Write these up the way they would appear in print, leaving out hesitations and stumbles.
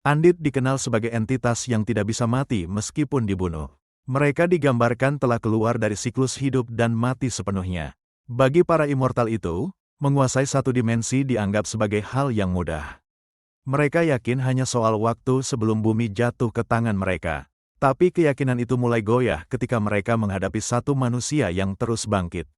Andit dikenal sebagai entitas yang tidak bisa mati meskipun dibunuh. Mereka digambarkan telah keluar dari siklus hidup dan mati sepenuhnya. Bagi para immortal itu, menguasai satu dimensi dianggap sebagai hal yang mudah. Mereka yakin hanya soal waktu sebelum bumi jatuh ke tangan mereka. Tapi keyakinan itu mulai goyah ketika mereka menghadapi satu manusia yang terus bangkit.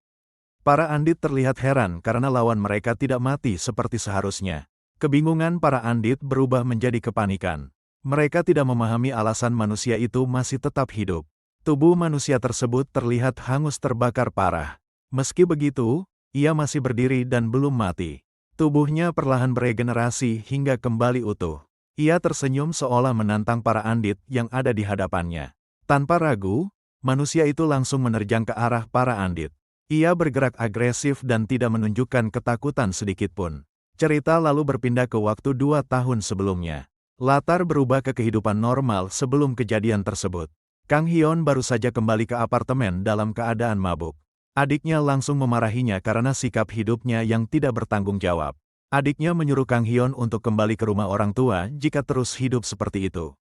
Para Andit terlihat heran karena lawan mereka tidak mati seperti seharusnya. Kebingungan para Andit berubah menjadi kepanikan. Mereka tidak memahami alasan manusia itu masih tetap hidup. Tubuh manusia tersebut terlihat hangus terbakar parah. Meski begitu, ia masih berdiri dan belum mati. Tubuhnya perlahan beregenerasi hingga kembali utuh. Ia tersenyum seolah menantang para Andit yang ada di hadapannya. Tanpa ragu, manusia itu langsung menerjang ke arah para Andit. Ia bergerak agresif dan tidak menunjukkan ketakutan sedikitpun. Cerita lalu berpindah ke waktu 2 tahun sebelumnya. Latar berubah ke kehidupan normal sebelum kejadian tersebut. Kang Hyun baru saja kembali ke apartemen dalam keadaan mabuk. Adiknya langsung memarahinya karena sikap hidupnya yang tidak bertanggung jawab. Adiknya menyuruh Kang Hyun untuk kembali ke rumah orang tua jika terus hidup seperti itu.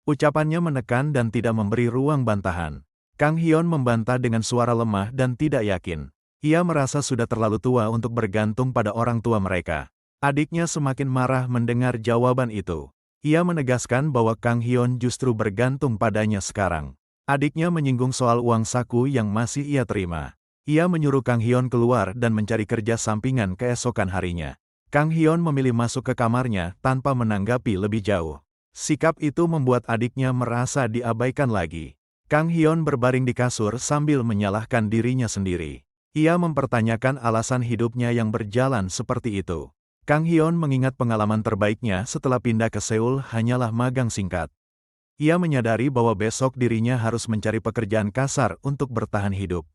Ucapannya menekan dan tidak memberi ruang bantahan. Kang Hyun membantah dengan suara lemah dan tidak yakin. Ia merasa sudah terlalu tua untuk bergantung pada orang tua mereka. Adiknya semakin marah mendengar jawaban itu. Ia menegaskan bahwa Kang Hyun justru bergantung padanya sekarang. Adiknya menyinggung soal uang saku yang masih ia terima. Ia menyuruh Kang Hyun keluar dan mencari kerja sampingan keesokan harinya. Kang Hyun memilih masuk ke kamarnya tanpa menanggapi lebih jauh. Sikap itu membuat adiknya merasa diabaikan lagi. Kang Hyun berbaring di kasur sambil menyalahkan dirinya sendiri. Ia mempertanyakan alasan hidupnya yang berjalan seperti itu. Kang Hyun mengingat pengalaman terbaiknya setelah pindah ke Seoul hanyalah magang singkat. Ia menyadari bahwa besok dirinya harus mencari pekerjaan kasar untuk bertahan hidup.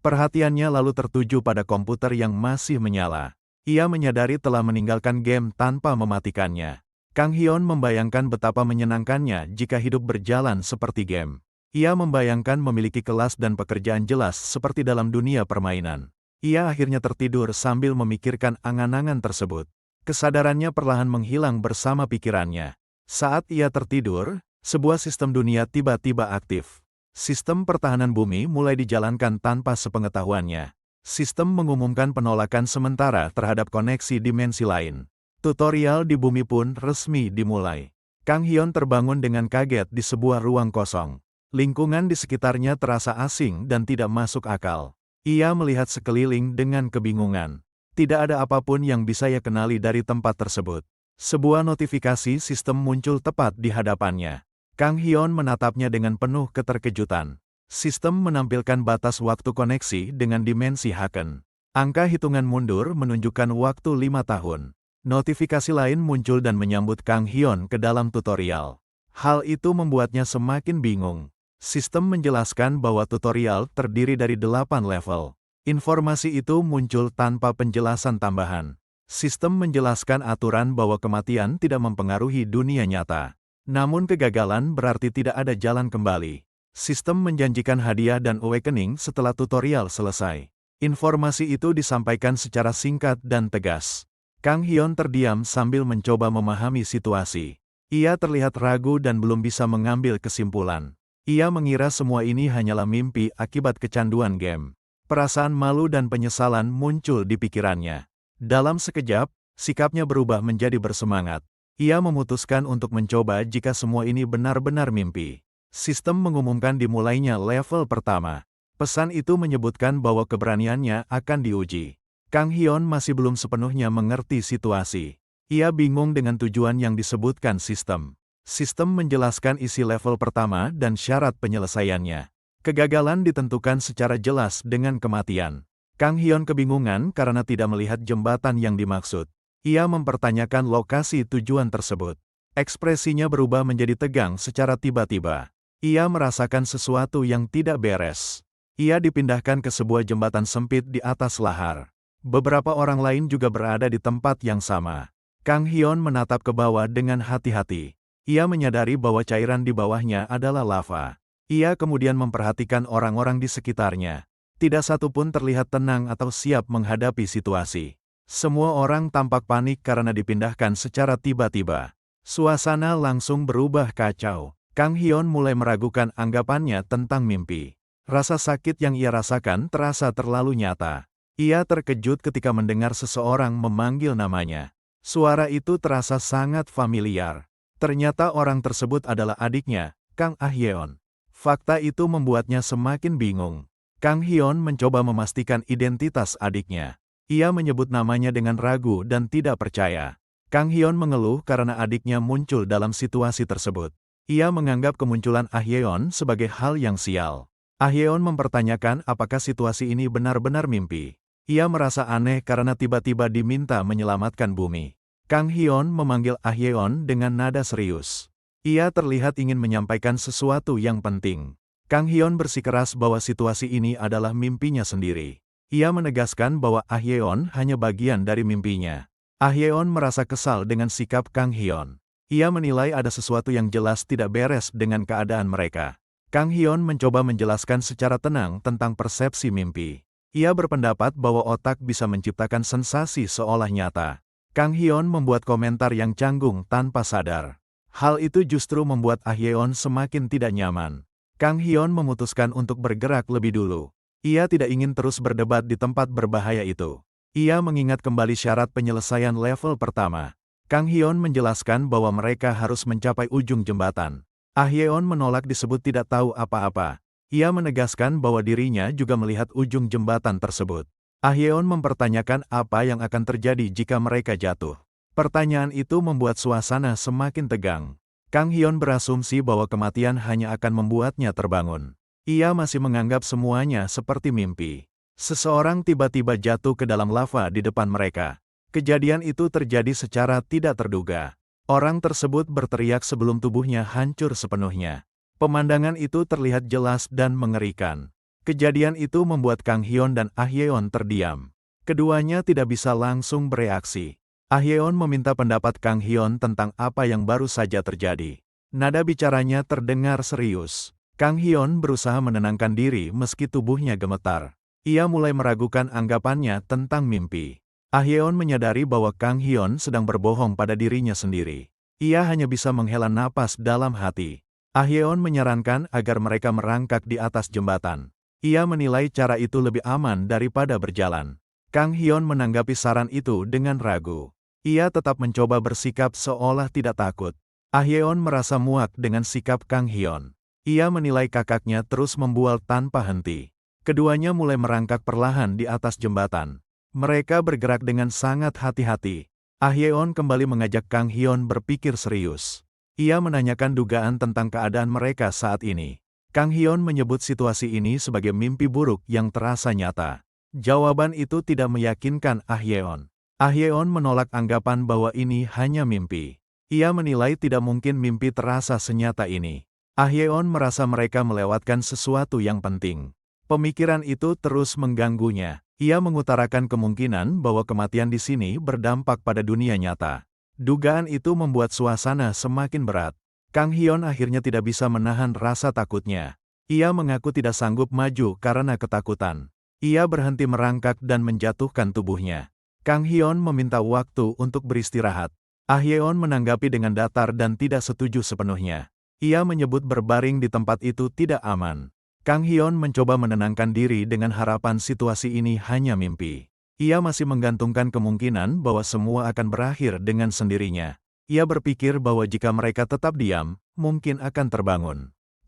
Perhatiannya lalu tertuju pada komputer yang masih menyala. Ia menyadari telah meninggalkan game tanpa mematikannya. Kang Hyun membayangkan betapa menyenangkannya jika hidup berjalan seperti game. Ia membayangkan memiliki kelas dan pekerjaan jelas seperti dalam dunia permainan. Ia akhirnya tertidur sambil memikirkan angan-angan tersebut. Kesadarannya perlahan menghilang bersama pikirannya. Saat ia tertidur, sebuah sistem dunia tiba-tiba aktif. Sistem pertahanan bumi mulai dijalankan tanpa sepengetahuannya. Sistem mengumumkan penolakan sementara terhadap koneksi dimensi lain. Tutorial di bumi pun resmi dimulai. Kang Hyun terbangun dengan kaget di sebuah ruang kosong. Lingkungan di sekitarnya terasa asing dan tidak masuk akal. Ia melihat sekeliling dengan kebingungan. Tidak ada apapun yang bisa ia kenali dari tempat tersebut. Sebuah notifikasi sistem muncul tepat di hadapannya. Kang Hyun menatapnya dengan penuh keterkejutan. Sistem menampilkan batas waktu koneksi dengan dimensi Haken. Angka hitungan mundur menunjukkan waktu 5 tahun. Notifikasi lain muncul dan menyambut Kang Hyun ke dalam tutorial. Hal itu membuatnya semakin bingung. Sistem menjelaskan bahwa tutorial terdiri dari 8 level. Informasi itu muncul tanpa penjelasan tambahan. Sistem menjelaskan aturan bahwa kematian tidak mempengaruhi dunia nyata. Namun kegagalan berarti tidak ada jalan kembali. Sistem menjanjikan hadiah dan awakening setelah tutorial selesai. Informasi itu disampaikan secara singkat dan tegas. Kang Hyun terdiam sambil mencoba memahami situasi. Ia terlihat ragu dan belum bisa mengambil kesimpulan. Ia mengira semua ini hanyalah mimpi akibat kecanduan game. Perasaan malu dan penyesalan muncul di pikirannya. Dalam sekejap, sikapnya berubah menjadi bersemangat. Ia memutuskan untuk mencoba jika semua ini benar-benar mimpi. Sistem mengumumkan dimulainya level pertama. Pesan itu menyebutkan bahwa keberaniannya akan diuji. Kang Hyun masih belum sepenuhnya mengerti situasi. Ia bingung dengan tujuan yang disebutkan sistem. Sistem menjelaskan isi level pertama dan syarat penyelesaiannya. Kegagalan ditentukan secara jelas dengan kematian. Kang Hyun kebingungan karena tidak melihat jembatan yang dimaksud. Ia mempertanyakan lokasi tujuan tersebut. Ekspresinya berubah menjadi tegang secara tiba-tiba. Ia merasakan sesuatu yang tidak beres. Ia dipindahkan ke sebuah jembatan sempit di atas lahar. Beberapa orang lain juga berada di tempat yang sama. Kang Hyun menatap ke bawah dengan hati-hati. Ia menyadari bahwa cairan di bawahnya adalah lava. Ia kemudian memperhatikan orang-orang di sekitarnya. Tidak satu pun terlihat tenang atau siap menghadapi situasi. Semua orang tampak panik karena dipindahkan secara tiba-tiba. Suasana langsung berubah kacau. Kang Hyun mulai meragukan anggapannya tentang mimpi. Rasa sakit yang ia rasakan terasa terlalu nyata. Ia terkejut ketika mendengar seseorang memanggil namanya. Suara itu terasa sangat familiar. Ternyata orang tersebut adalah adiknya, Kang Ah Yeon. Fakta itu membuatnya semakin bingung. Kang Hyun mencoba memastikan identitas adiknya. Ia menyebut namanya dengan ragu dan tidak percaya. Kang Hyun mengeluh karena adiknya muncul dalam situasi tersebut. Ia menganggap kemunculan Ah Yeon sebagai hal yang sial. Ah Yeon mempertanyakan apakah situasi ini benar-benar mimpi. Ia merasa aneh karena tiba-tiba diminta menyelamatkan bumi. Kang Hyun memanggil Ah Yeon dengan nada serius. Ia terlihat ingin menyampaikan sesuatu yang penting. Kang Hyun bersikeras bahwa situasi ini adalah mimpinya sendiri. Ia menegaskan bahwa Ah Yeon hanya bagian dari mimpinya. Ah Yeon merasa kesal dengan sikap Kang Hyun. Ia menilai ada sesuatu yang jelas tidak beres dengan keadaan mereka. Kang Hyun mencoba menjelaskan secara tenang tentang persepsi mimpi. Ia berpendapat bahwa otak bisa menciptakan sensasi seolah nyata. Kang Hyun membuat komentar yang canggung tanpa sadar. Hal itu justru membuat Ah Yeon semakin tidak nyaman. Kang Hyun memutuskan untuk bergerak lebih dulu. Ia tidak ingin terus berdebat di tempat berbahaya itu. Ia mengingat kembali syarat penyelesaian level pertama. Kang Hyun menjelaskan bahwa mereka harus mencapai ujung jembatan. Ah Yeon menolak disebut tidak tahu apa-apa. Ia menegaskan bahwa dirinya juga melihat ujung jembatan tersebut. Ah Yeon mempertanyakan apa yang akan terjadi jika mereka jatuh. Pertanyaan itu membuat suasana semakin tegang. Kang Hyun berasumsi bahwa kematian hanya akan membuatnya terbangun. Ia masih menganggap semuanya seperti mimpi. Seseorang tiba-tiba jatuh ke dalam lava di depan mereka. Kejadian itu terjadi secara tidak terduga. Orang tersebut berteriak sebelum tubuhnya hancur sepenuhnya. Pemandangan itu terlihat jelas dan mengerikan. Kejadian itu membuat Kang Hyun dan Ah Yeon terdiam. Keduanya tidak bisa langsung bereaksi. Ah Yeon meminta pendapat Kang Hyun tentang apa yang baru saja terjadi. Nada bicaranya terdengar serius. Kang Hyun berusaha menenangkan diri meski tubuhnya gemetar. Ia mulai meragukan anggapannya tentang mimpi. Ah Yeon menyadari bahwa Kang Hyun sedang berbohong pada dirinya sendiri. Ia hanya bisa menghela napas dalam hati. Ah Yeon menyarankan agar mereka merangkak di atas jembatan. Ia menilai cara itu lebih aman daripada berjalan. Kang Hyun menanggapi saran itu dengan ragu. Ia tetap mencoba bersikap seolah tidak takut. Ah Yeon merasa muak dengan sikap Kang Hyun. Ia menilai kakaknya terus membual tanpa henti. Keduanya mulai merangkak perlahan di atas jembatan. Mereka bergerak dengan sangat hati-hati. Ah Yeon kembali mengajak Kang Hyun berpikir serius. Ia menanyakan dugaan tentang keadaan mereka saat ini. Kang Hyun menyebut situasi ini sebagai mimpi buruk yang terasa nyata. Jawaban itu tidak meyakinkan Ah Yeon. Ah Yeon menolak anggapan bahwa ini hanya mimpi. Ia menilai tidak mungkin mimpi terasa senyata ini. Ah Yeon merasa mereka melewatkan sesuatu yang penting. Pemikiran itu terus mengganggunya. Ia mengutarakan kemungkinan bahwa kematian di sini berdampak pada dunia nyata. Dugaan itu membuat suasana semakin berat. Kang Hyun akhirnya tidak bisa menahan rasa takutnya. Ia mengaku tidak sanggup maju karena ketakutan. Ia berhenti merangkak dan menjatuhkan tubuhnya. Kang Hyun meminta waktu untuk beristirahat. Ah Yeon menanggapi dengan datar dan tidak setuju sepenuhnya. Ia menyebut berbaring di tempat itu tidak aman. Kang Hyun mencoba menenangkan diri dengan harapan situasi ini hanya mimpi. Ia masih menggantungkan kemungkinan bahwa semua akan berakhir dengan sendirinya. Ia berpikir bahwa jika mereka tetap diam, mungkin akan terbangun.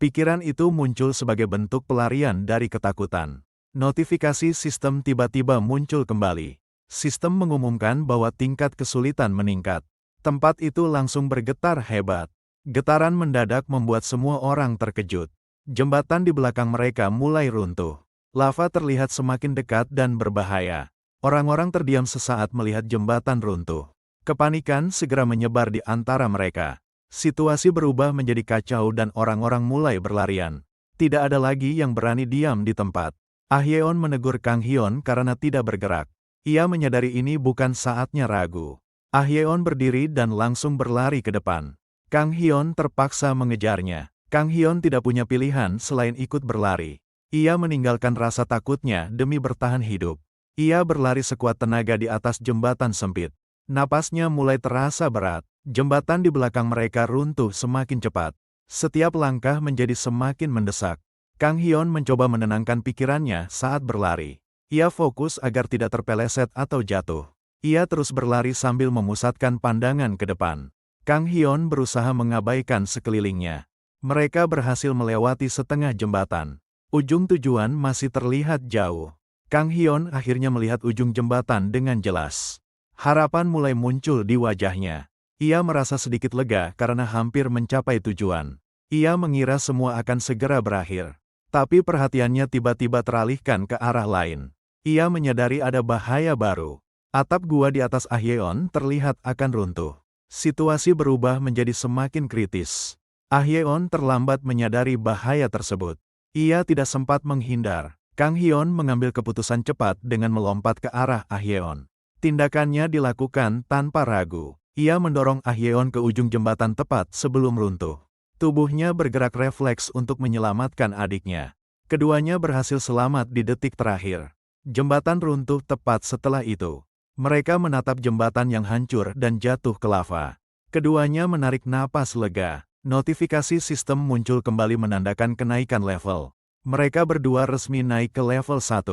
Pikiran itu muncul sebagai bentuk pelarian dari ketakutan. Notifikasi sistem tiba-tiba muncul kembali. Sistem mengumumkan bahwa tingkat kesulitan meningkat. Tempat itu langsung bergetar hebat. Getaran mendadak membuat semua orang terkejut. Jembatan di belakang mereka mulai runtuh. Lava terlihat semakin dekat dan berbahaya. Orang-orang terdiam sesaat melihat jembatan runtuh. Kepanikan segera menyebar di antara mereka. Situasi berubah menjadi kacau dan orang-orang mulai berlarian. Tidak ada lagi yang berani diam di tempat. Ah Yeon menegur Kang Hyun karena tidak bergerak. Ia menyadari ini bukan saatnya ragu. Ah Yeon berdiri dan langsung berlari ke depan. Kang Hyun terpaksa mengejarnya. Kang Hyun tidak punya pilihan selain ikut berlari. Ia meninggalkan rasa takutnya demi bertahan hidup. Ia berlari sekuat tenaga di atas jembatan sempit. Napasnya mulai terasa berat. Jembatan di belakang mereka runtuh semakin cepat. Setiap langkah menjadi semakin mendesak. Kang Hyun mencoba menenangkan pikirannya saat berlari. Ia fokus agar tidak terpeleset atau jatuh. Ia terus berlari sambil memusatkan pandangan ke depan. Kang Hyun berusaha mengabaikan sekelilingnya. Mereka berhasil melewati setengah jembatan. Ujung tujuan masih terlihat jauh. Kang Hyun akhirnya melihat ujung jembatan dengan jelas. Harapan mulai muncul di wajahnya. Ia merasa sedikit lega karena hampir mencapai tujuan. Ia mengira semua akan segera berakhir. Tapi perhatiannya tiba-tiba teralihkan ke arah lain. Ia menyadari ada bahaya baru. Atap gua di atas Ahyeon terlihat akan runtuh. Situasi berubah menjadi semakin kritis. Ahyeon terlambat menyadari bahaya tersebut. Ia tidak sempat menghindar. Kang Hyun mengambil keputusan cepat dengan melompat ke arah Ahyeon. Tindakannya dilakukan tanpa ragu. Ia mendorong Ahyeon ke ujung jembatan tepat sebelum runtuh. Tubuhnya bergerak refleks untuk menyelamatkan adiknya. Keduanya berhasil selamat di detik terakhir. Jembatan runtuh tepat setelah itu. Mereka menatap jembatan yang hancur dan jatuh ke lava. Keduanya menarik napas lega. Notifikasi sistem muncul kembali menandakan kenaikan level. Mereka berdua resmi naik ke level 1.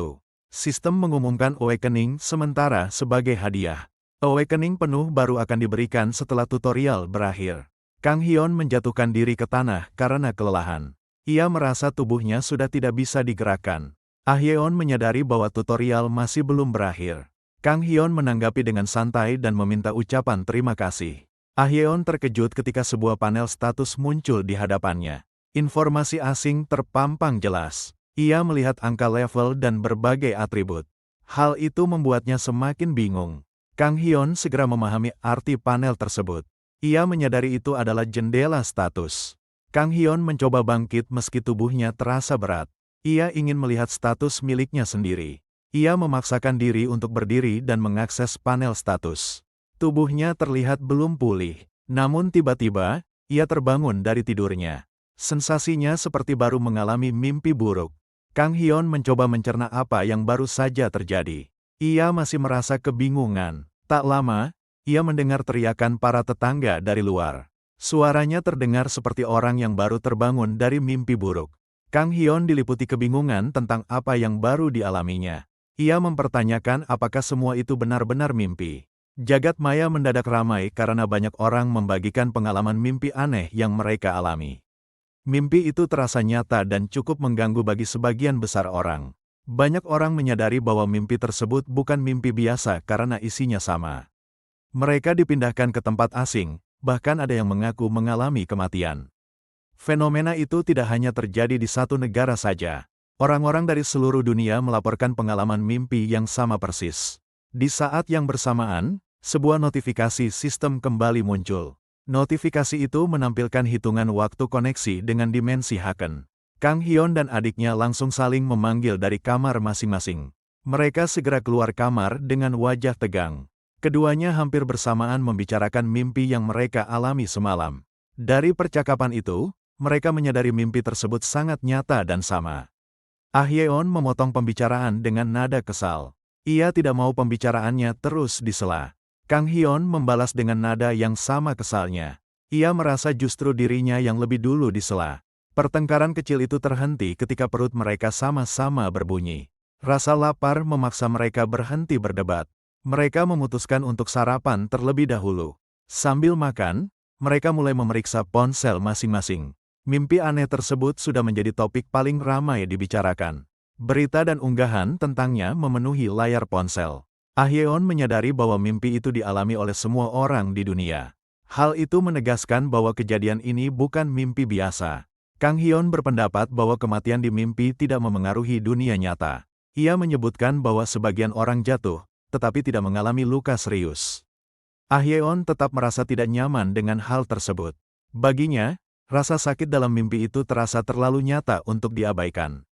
Sistem mengumumkan Awakening sementara sebagai hadiah. Awakening penuh baru akan diberikan setelah tutorial berakhir. Kang Hyun menjatuhkan diri ke tanah karena kelelahan. Ia merasa tubuhnya sudah tidak bisa digerakkan. Ahyeon menyadari bahwa tutorial masih belum berakhir. Kang Hyun menanggapi dengan santai dan meminta ucapan terima kasih. Ahyeon terkejut ketika sebuah panel status muncul di hadapannya. Informasi asing terpampang jelas. Ia melihat angka level dan berbagai atribut. Hal itu membuatnya semakin bingung. Kang Hyun segera memahami arti panel tersebut. Ia menyadari itu adalah jendela status. Kang Hyun mencoba bangkit meski tubuhnya terasa berat. Ia ingin melihat status miliknya sendiri. Ia memaksakan diri untuk berdiri dan mengakses panel status. Tubuhnya terlihat belum pulih. Namun tiba-tiba, ia terbangun dari tidurnya. Sensasinya seperti baru mengalami mimpi buruk. Kang Hyun mencoba mencerna apa yang baru saja terjadi. Ia masih merasa kebingungan. Tak lama, ia mendengar teriakan para tetangga dari luar. Suaranya terdengar seperti orang yang baru terbangun dari mimpi buruk. Kang Hyun diliputi kebingungan tentang apa yang baru dialaminya. Ia mempertanyakan apakah semua itu benar-benar mimpi. Jagat maya mendadak ramai karena banyak orang membagikan pengalaman mimpi aneh yang mereka alami. Mimpi itu terasa nyata dan cukup mengganggu bagi sebagian besar orang. Banyak orang menyadari bahwa mimpi tersebut bukan mimpi biasa karena isinya sama. Mereka dipindahkan ke tempat asing, bahkan ada yang mengaku mengalami kematian. Fenomena itu tidak hanya terjadi di satu negara saja. Orang-orang dari seluruh dunia melaporkan pengalaman mimpi yang sama persis. Di saat yang bersamaan, sebuah notifikasi sistem kembali muncul. Notifikasi itu menampilkan hitungan waktu koneksi dengan dimensi Haken. Kang Hyun dan adiknya langsung saling memanggil dari kamar masing-masing. Mereka segera keluar kamar dengan wajah tegang. Keduanya hampir bersamaan membicarakan mimpi yang mereka alami semalam. Dari percakapan itu, mereka menyadari mimpi tersebut sangat nyata dan sama. Ahyeon memotong pembicaraan dengan nada kesal. Ia tidak mau pembicaraannya terus disela. Kang Hyun membalas dengan nada yang sama kesalnya. Ia merasa justru dirinya yang lebih dulu disela. Pertengkaran kecil itu terhenti ketika perut mereka sama-sama berbunyi. Rasa lapar memaksa mereka berhenti berdebat. Mereka memutuskan untuk sarapan terlebih dahulu. Sambil makan, mereka mulai memeriksa ponsel masing-masing. Mimpi aneh tersebut sudah menjadi topik paling ramai dibicarakan. Berita dan unggahan tentangnya memenuhi layar ponsel. Ahyeon menyadari bahwa mimpi itu dialami oleh semua orang di dunia. Hal itu menegaskan bahwa kejadian ini bukan mimpi biasa. Kang Hyun berpendapat bahwa kematian di mimpi tidak memengaruhi dunia nyata. Ia menyebutkan bahwa sebagian orang jatuh, tetapi tidak mengalami luka serius. Ahyeon tetap merasa tidak nyaman dengan hal tersebut. Baginya, rasa sakit dalam mimpi itu terasa terlalu nyata untuk diabaikan.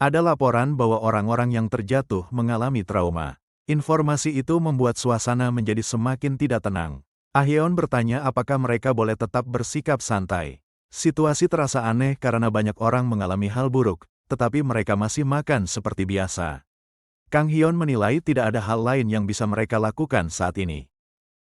Ada laporan bahwa orang-orang yang terjatuh mengalami trauma. Informasi itu membuat suasana menjadi semakin tidak tenang. Ahyeon bertanya apakah mereka boleh tetap bersikap santai. Situasi terasa aneh karena banyak orang mengalami hal buruk, tetapi mereka masih makan seperti biasa. Kang Hyun menilai tidak ada hal lain yang bisa mereka lakukan saat ini.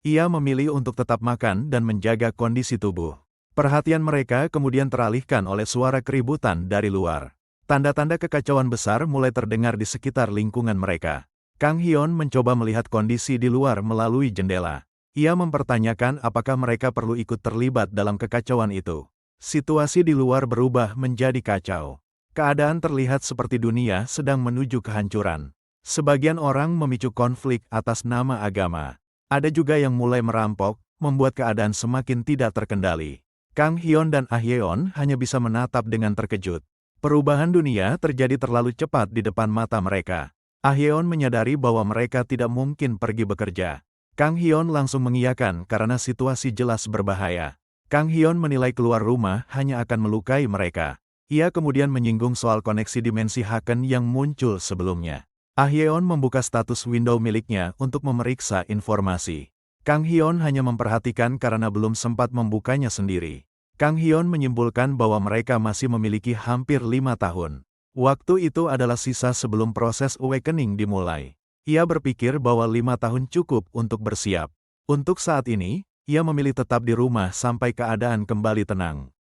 Ia memilih untuk tetap makan dan menjaga kondisi tubuh. Perhatian mereka kemudian teralihkan oleh suara keributan dari luar. Tanda-tanda kekacauan besar mulai terdengar di sekitar lingkungan mereka. Kang Hyun mencoba melihat kondisi di luar melalui jendela. Ia mempertanyakan apakah mereka perlu ikut terlibat dalam kekacauan itu. Situasi di luar berubah menjadi kacau. Keadaan terlihat seperti dunia sedang menuju kehancuran. Sebagian orang memicu konflik atas nama agama. Ada juga yang mulai merampok, membuat keadaan semakin tidak terkendali. Kang Hyun dan Ah Yeon hanya bisa menatap dengan terkejut. Perubahan dunia terjadi terlalu cepat di depan mata mereka. Ah Yeon menyadari bahwa mereka tidak mungkin pergi bekerja. Kang Hyun langsung mengiyakan karena situasi jelas berbahaya. Kang Hyun menilai keluar rumah hanya akan melukai mereka. Ia kemudian menyinggung soal koneksi dimensi Haken yang muncul sebelumnya. Ah Yeon membuka status window miliknya untuk memeriksa informasi. Kang Hyun hanya memperhatikan karena belum sempat membukanya sendiri. Kang Hyun menyimpulkan bahwa mereka masih memiliki hampir 5 tahun. Waktu itu adalah sisa sebelum proses awakening dimulai. Ia berpikir bahwa 5 tahun cukup untuk bersiap. Untuk saat ini, ia memilih tetap di rumah sampai keadaan kembali tenang.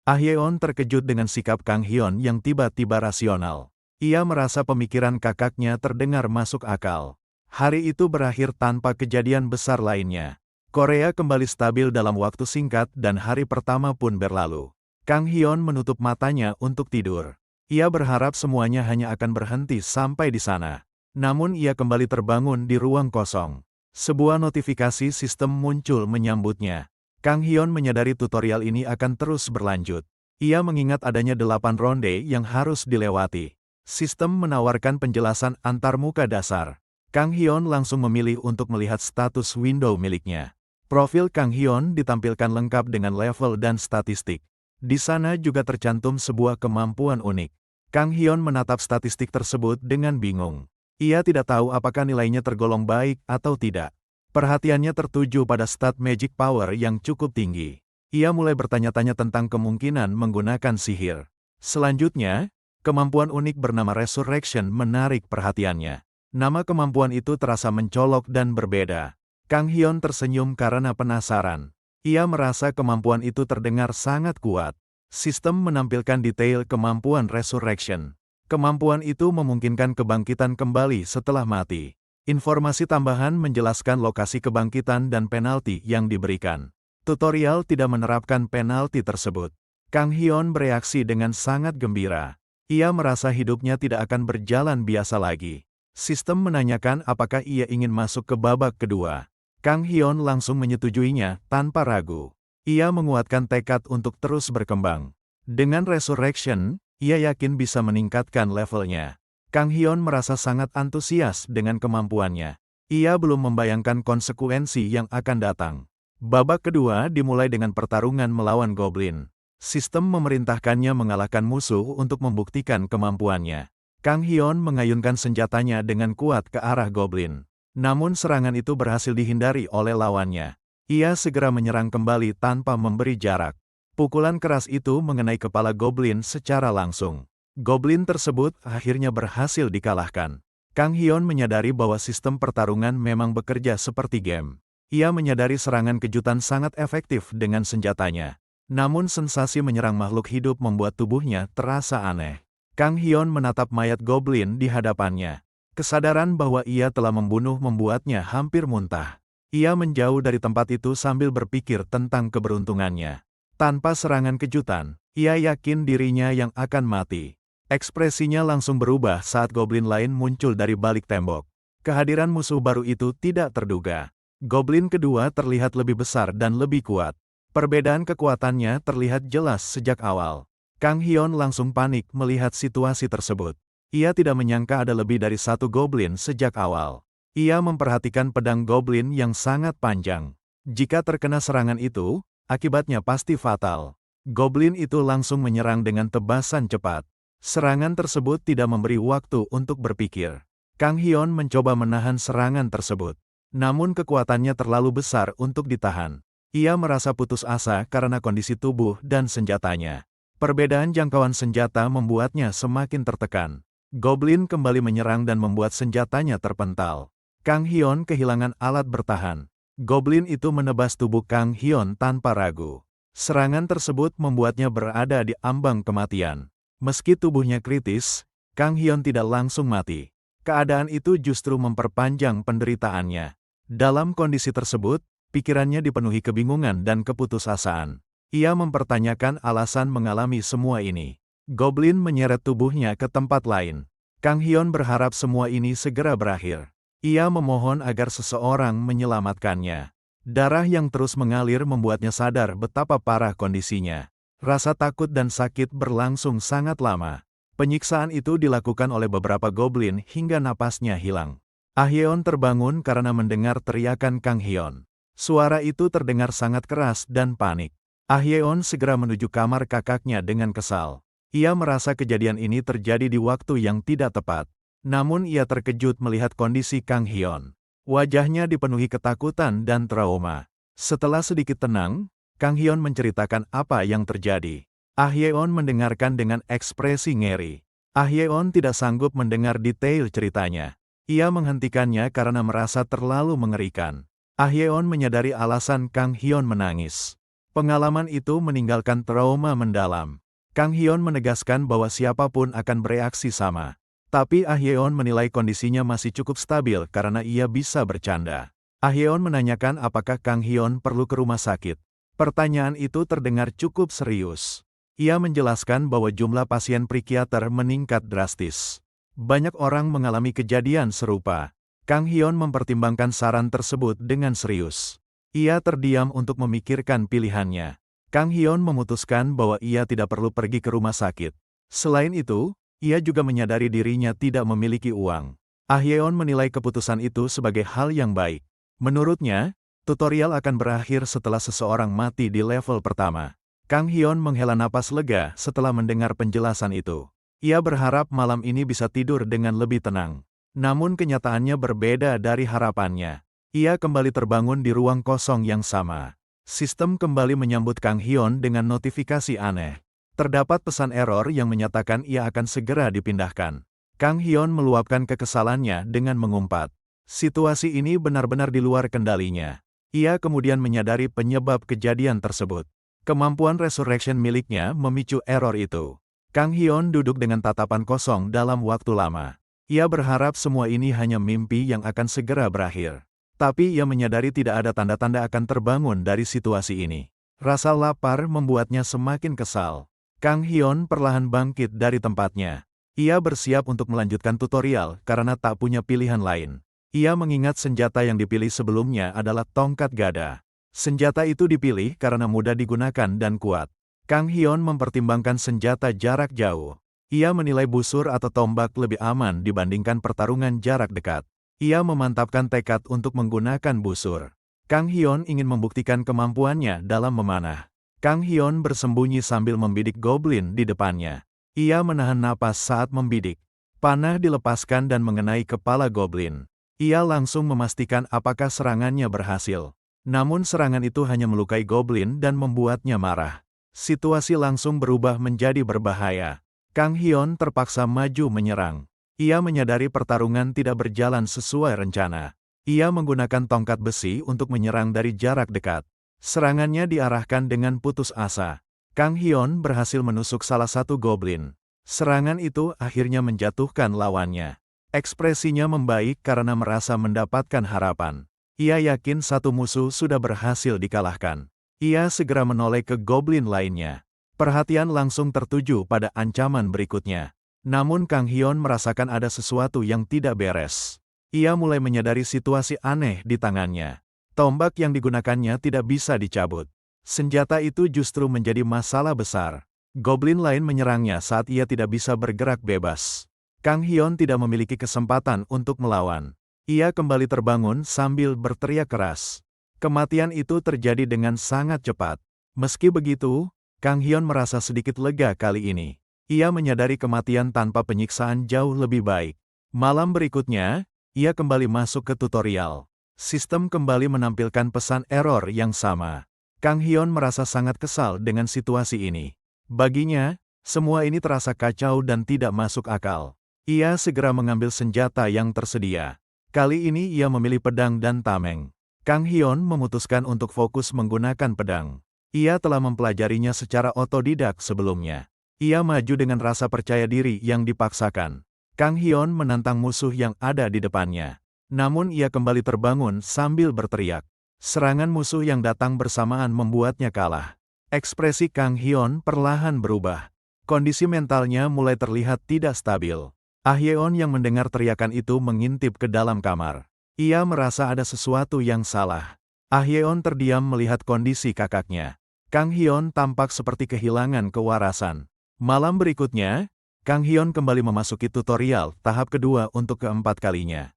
Ah Yeon terkejut dengan sikap Kang Hyun yang tiba-tiba rasional. Ia merasa pemikiran kakaknya terdengar masuk akal. Hari itu berakhir tanpa kejadian besar lainnya. Korea kembali stabil dalam waktu singkat dan hari pertama pun berlalu. Kang Hyun menutup matanya untuk tidur. Ia berharap semuanya hanya akan berhenti sampai di sana. Namun ia kembali terbangun di ruang kosong. Sebuah notifikasi sistem muncul menyambutnya. Kang Hyun menyadari tutorial ini akan terus berlanjut. Ia mengingat adanya 8 ronde yang harus dilewati. Sistem menawarkan penjelasan antarmuka dasar. Kang Hyun langsung memilih untuk melihat status window miliknya. Profil Kang Hyun ditampilkan lengkap dengan level dan statistik. Di sana juga tercantum sebuah kemampuan unik. Kang Hyun menatap statistik tersebut dengan bingung. Ia tidak tahu apakah nilainya tergolong baik atau tidak. Perhatiannya tertuju pada stat magic power yang cukup tinggi. Ia mulai bertanya-tanya tentang kemungkinan menggunakan sihir. Selanjutnya, kemampuan unik bernama Resurrection menarik perhatiannya. Nama kemampuan itu terasa mencolok dan berbeda. Kang Hyun tersenyum karena penasaran. Ia merasa kemampuan itu terdengar sangat kuat. Sistem menampilkan detail kemampuan Resurrection. Kemampuan itu memungkinkan kebangkitan kembali setelah mati. Informasi tambahan menjelaskan lokasi kebangkitan dan penalti yang diberikan. Tutorial tidak menerapkan penalti tersebut. Kang Hyun bereaksi dengan sangat gembira. Ia merasa hidupnya tidak akan berjalan biasa lagi. Sistem menanyakan apakah ia ingin masuk ke babak kedua. Kang Hyun langsung menyetujuinya tanpa ragu. Ia menguatkan tekad untuk terus berkembang. Dengan Resurrection, ia yakin bisa meningkatkan levelnya. Kang Hyun merasa sangat antusias dengan kemampuannya. Ia belum membayangkan konsekuensi yang akan datang. Babak kedua dimulai dengan pertarungan melawan Goblin. Sistem memerintahkannya mengalahkan musuh untuk membuktikan kemampuannya. Kang Hyun mengayunkan senjatanya dengan kuat ke arah Goblin. Namun serangan itu berhasil dihindari oleh lawannya. Ia segera menyerang kembali tanpa memberi jarak. Pukulan keras itu mengenai kepala Goblin secara langsung. Goblin tersebut akhirnya berhasil dikalahkan. Kang Hyun menyadari bahwa sistem pertarungan memang bekerja seperti game. Ia menyadari serangan kejutan sangat efektif dengan senjatanya. Namun sensasi menyerang makhluk hidup membuat tubuhnya terasa aneh. Kang Hyun menatap mayat Goblin di hadapannya. Kesadaran bahwa ia telah membunuh membuatnya hampir muntah. Ia menjauh dari tempat itu sambil berpikir tentang keberuntungannya. Tanpa serangan kejutan, ia yakin dirinya yang akan mati. Ekspresinya langsung berubah saat Goblin lain muncul dari balik tembok. Kehadiran musuh baru itu tidak terduga. Goblin kedua terlihat lebih besar dan lebih kuat. Perbedaan kekuatannya terlihat jelas sejak awal. Kang Hyun langsung panik melihat situasi tersebut. Ia tidak menyangka ada lebih dari satu Goblin sejak awal. Ia memperhatikan pedang Goblin yang sangat panjang. Jika terkena serangan itu, akibatnya pasti fatal. Goblin itu langsung menyerang dengan tebasan cepat. Serangan tersebut tidak memberi waktu untuk berpikir. Kang Hyun mencoba menahan serangan tersebut. Namun kekuatannya terlalu besar untuk ditahan. Ia merasa putus asa karena kondisi tubuh dan senjatanya. Perbedaan jangkauan senjata membuatnya semakin tertekan. Goblin kembali menyerang dan membuat senjatanya terpental. Kang Hyun kehilangan alat bertahan. Goblin itu menebas tubuh Kang Hyun tanpa ragu. Serangan tersebut membuatnya berada di ambang kematian. Meski tubuhnya kritis, Kang Hyun tidak langsung mati. Keadaan itu justru memperpanjang penderitaannya. Dalam kondisi tersebut, pikirannya dipenuhi kebingungan dan keputusasaan. Ia mempertanyakan alasan mengalami semua ini. Goblin menyeret tubuhnya ke tempat lain. Kang Hyun berharap semua ini segera berakhir. Ia memohon agar seseorang menyelamatkannya. Darah yang terus mengalir membuatnya sadar betapa parah kondisinya. Rasa takut dan sakit berlangsung sangat lama. Penyiksaan itu dilakukan oleh beberapa goblin hingga napasnya hilang. Ah Yeon terbangun karena mendengar teriakan Kang Hyun. Suara itu terdengar sangat keras dan panik. Ah Yeon segera menuju kamar kakaknya dengan kesal. Ia merasa kejadian ini terjadi di waktu yang tidak tepat. Namun ia terkejut melihat kondisi Kang Hyun. Wajahnya dipenuhi ketakutan dan trauma. Setelah sedikit tenang, Kang Hyun menceritakan apa yang terjadi. Ah Yeon mendengarkan dengan ekspresi ngeri. Ah Yeon tidak sanggup mendengar detail ceritanya. Ia menghentikannya karena merasa terlalu mengerikan. Ah Yeon menyadari alasan Kang Hyun menangis. Pengalaman itu meninggalkan trauma mendalam. Kang Hyun menegaskan bahwa siapapun akan bereaksi sama. Tapi Ah Yeon menilai kondisinya masih cukup stabil karena ia bisa bercanda. Ah Yeon menanyakan apakah Kang Hyun perlu ke rumah sakit. Pertanyaan itu terdengar cukup serius. Ia menjelaskan bahwa jumlah pasien psikiater meningkat drastis. Banyak orang mengalami kejadian serupa. Kang Hyun mempertimbangkan saran tersebut dengan serius. Ia terdiam untuk memikirkan pilihannya. Kang Hyun memutuskan bahwa ia tidak perlu pergi ke rumah sakit. Selain itu, ia juga menyadari dirinya tidak memiliki uang. Ah Yeon menilai keputusan itu sebagai hal yang baik. Menurutnya, tutorial akan berakhir setelah seseorang mati di level pertama. Kang Hyun menghela napas lega setelah mendengar penjelasan itu. Ia berharap malam ini bisa tidur dengan lebih tenang. Namun kenyataannya berbeda dari harapannya. Ia kembali terbangun di ruang kosong yang sama. Sistem kembali menyambut Kang Hyun dengan notifikasi aneh. Terdapat pesan error yang menyatakan ia akan segera dipindahkan. Kang Hyun meluapkan kekesalannya dengan mengumpat. Situasi ini benar-benar di luar kendalinya. Ia kemudian menyadari penyebab kejadian tersebut. Kemampuan resurrection miliknya memicu error itu. Kang Hyun duduk dengan tatapan kosong dalam waktu lama. Ia berharap semua ini hanya mimpi yang akan segera berakhir. Tapi ia menyadari tidak ada tanda-tanda akan terbangun dari situasi ini. Rasa lapar membuatnya semakin kesal. Kang Hyun perlahan bangkit dari tempatnya. Ia bersiap untuk melanjutkan tutorial karena tak punya pilihan lain. Ia mengingat senjata yang dipilih sebelumnya adalah tongkat gada. Senjata itu dipilih karena mudah digunakan dan kuat. Kang Hyun mempertimbangkan senjata jarak jauh. Ia menilai busur atau tombak lebih aman dibandingkan pertarungan jarak dekat. Ia memantapkan tekad untuk menggunakan busur. Kang Hyun ingin membuktikan kemampuannya dalam memanah. Kang Hyun bersembunyi sambil membidik goblin di depannya. Ia menahan napas saat membidik. Panah dilepaskan dan mengenai kepala goblin. Ia langsung memastikan apakah serangannya berhasil. Namun serangan itu hanya melukai goblin dan membuatnya marah. Situasi langsung berubah menjadi berbahaya. Kang Hyun terpaksa maju menyerang. Ia menyadari pertarungan tidak berjalan sesuai rencana. Ia menggunakan tongkat besi untuk menyerang dari jarak dekat. Serangannya diarahkan dengan putus asa. Kang Hyun berhasil menusuk salah satu goblin. Serangan itu akhirnya menjatuhkan lawannya. Ekspresinya membaik karena merasa mendapatkan harapan. Ia yakin satu musuh sudah berhasil dikalahkan. Ia segera menoleh ke goblin lainnya. Perhatian langsung tertuju pada ancaman berikutnya. Namun Kang Hyun merasakan ada sesuatu yang tidak beres. Ia mulai menyadari situasi aneh di tangannya. Tombak yang digunakannya tidak bisa dicabut. Senjata itu justru menjadi masalah besar. Goblin lain menyerangnya saat ia tidak bisa bergerak bebas. Kang Hyun tidak memiliki kesempatan untuk melawan. Ia kembali terbangun sambil berteriak keras. Kematian itu terjadi dengan sangat cepat. Meski begitu, Kang Hyun merasa sedikit lega kali ini. Ia menyadari kematian tanpa penyiksaan jauh lebih baik. Malam berikutnya, ia kembali masuk ke tutorial. Sistem kembali menampilkan pesan error yang sama. Kang Hyun merasa sangat kesal dengan situasi ini. Baginya, semua ini terasa kacau dan tidak masuk akal. Ia segera mengambil senjata yang tersedia. Kali ini ia memilih pedang dan tameng. Kang Hyun memutuskan untuk fokus menggunakan pedang. Ia telah mempelajarinya secara otodidak sebelumnya. Ia maju dengan rasa percaya diri yang dipaksakan. Kang Hyun menantang musuh yang ada di depannya. Namun ia kembali terbangun sambil berteriak. Serangan musuh yang datang bersamaan membuatnya kalah. Ekspresi Kang Hyun perlahan berubah. Kondisi mentalnya mulai terlihat tidak stabil. Ah Yeon yang mendengar teriakan itu mengintip ke dalam kamar. Ia merasa ada sesuatu yang salah. Ah Yeon terdiam melihat kondisi kakaknya. Kang Hyun tampak seperti kehilangan kewarasan. Malam berikutnya, Kang Hyun kembali memasuki tutorial tahap kedua untuk keempat kalinya.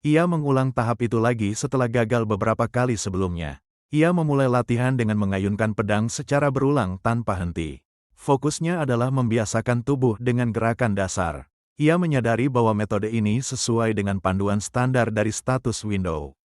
Ia mengulang tahap itu lagi setelah gagal beberapa kali sebelumnya. Ia memulai latihan dengan mengayunkan pedang secara berulang tanpa henti. Fokusnya adalah membiasakan tubuh dengan gerakan dasar. Ia menyadari bahwa metode ini sesuai dengan panduan standar dari status window.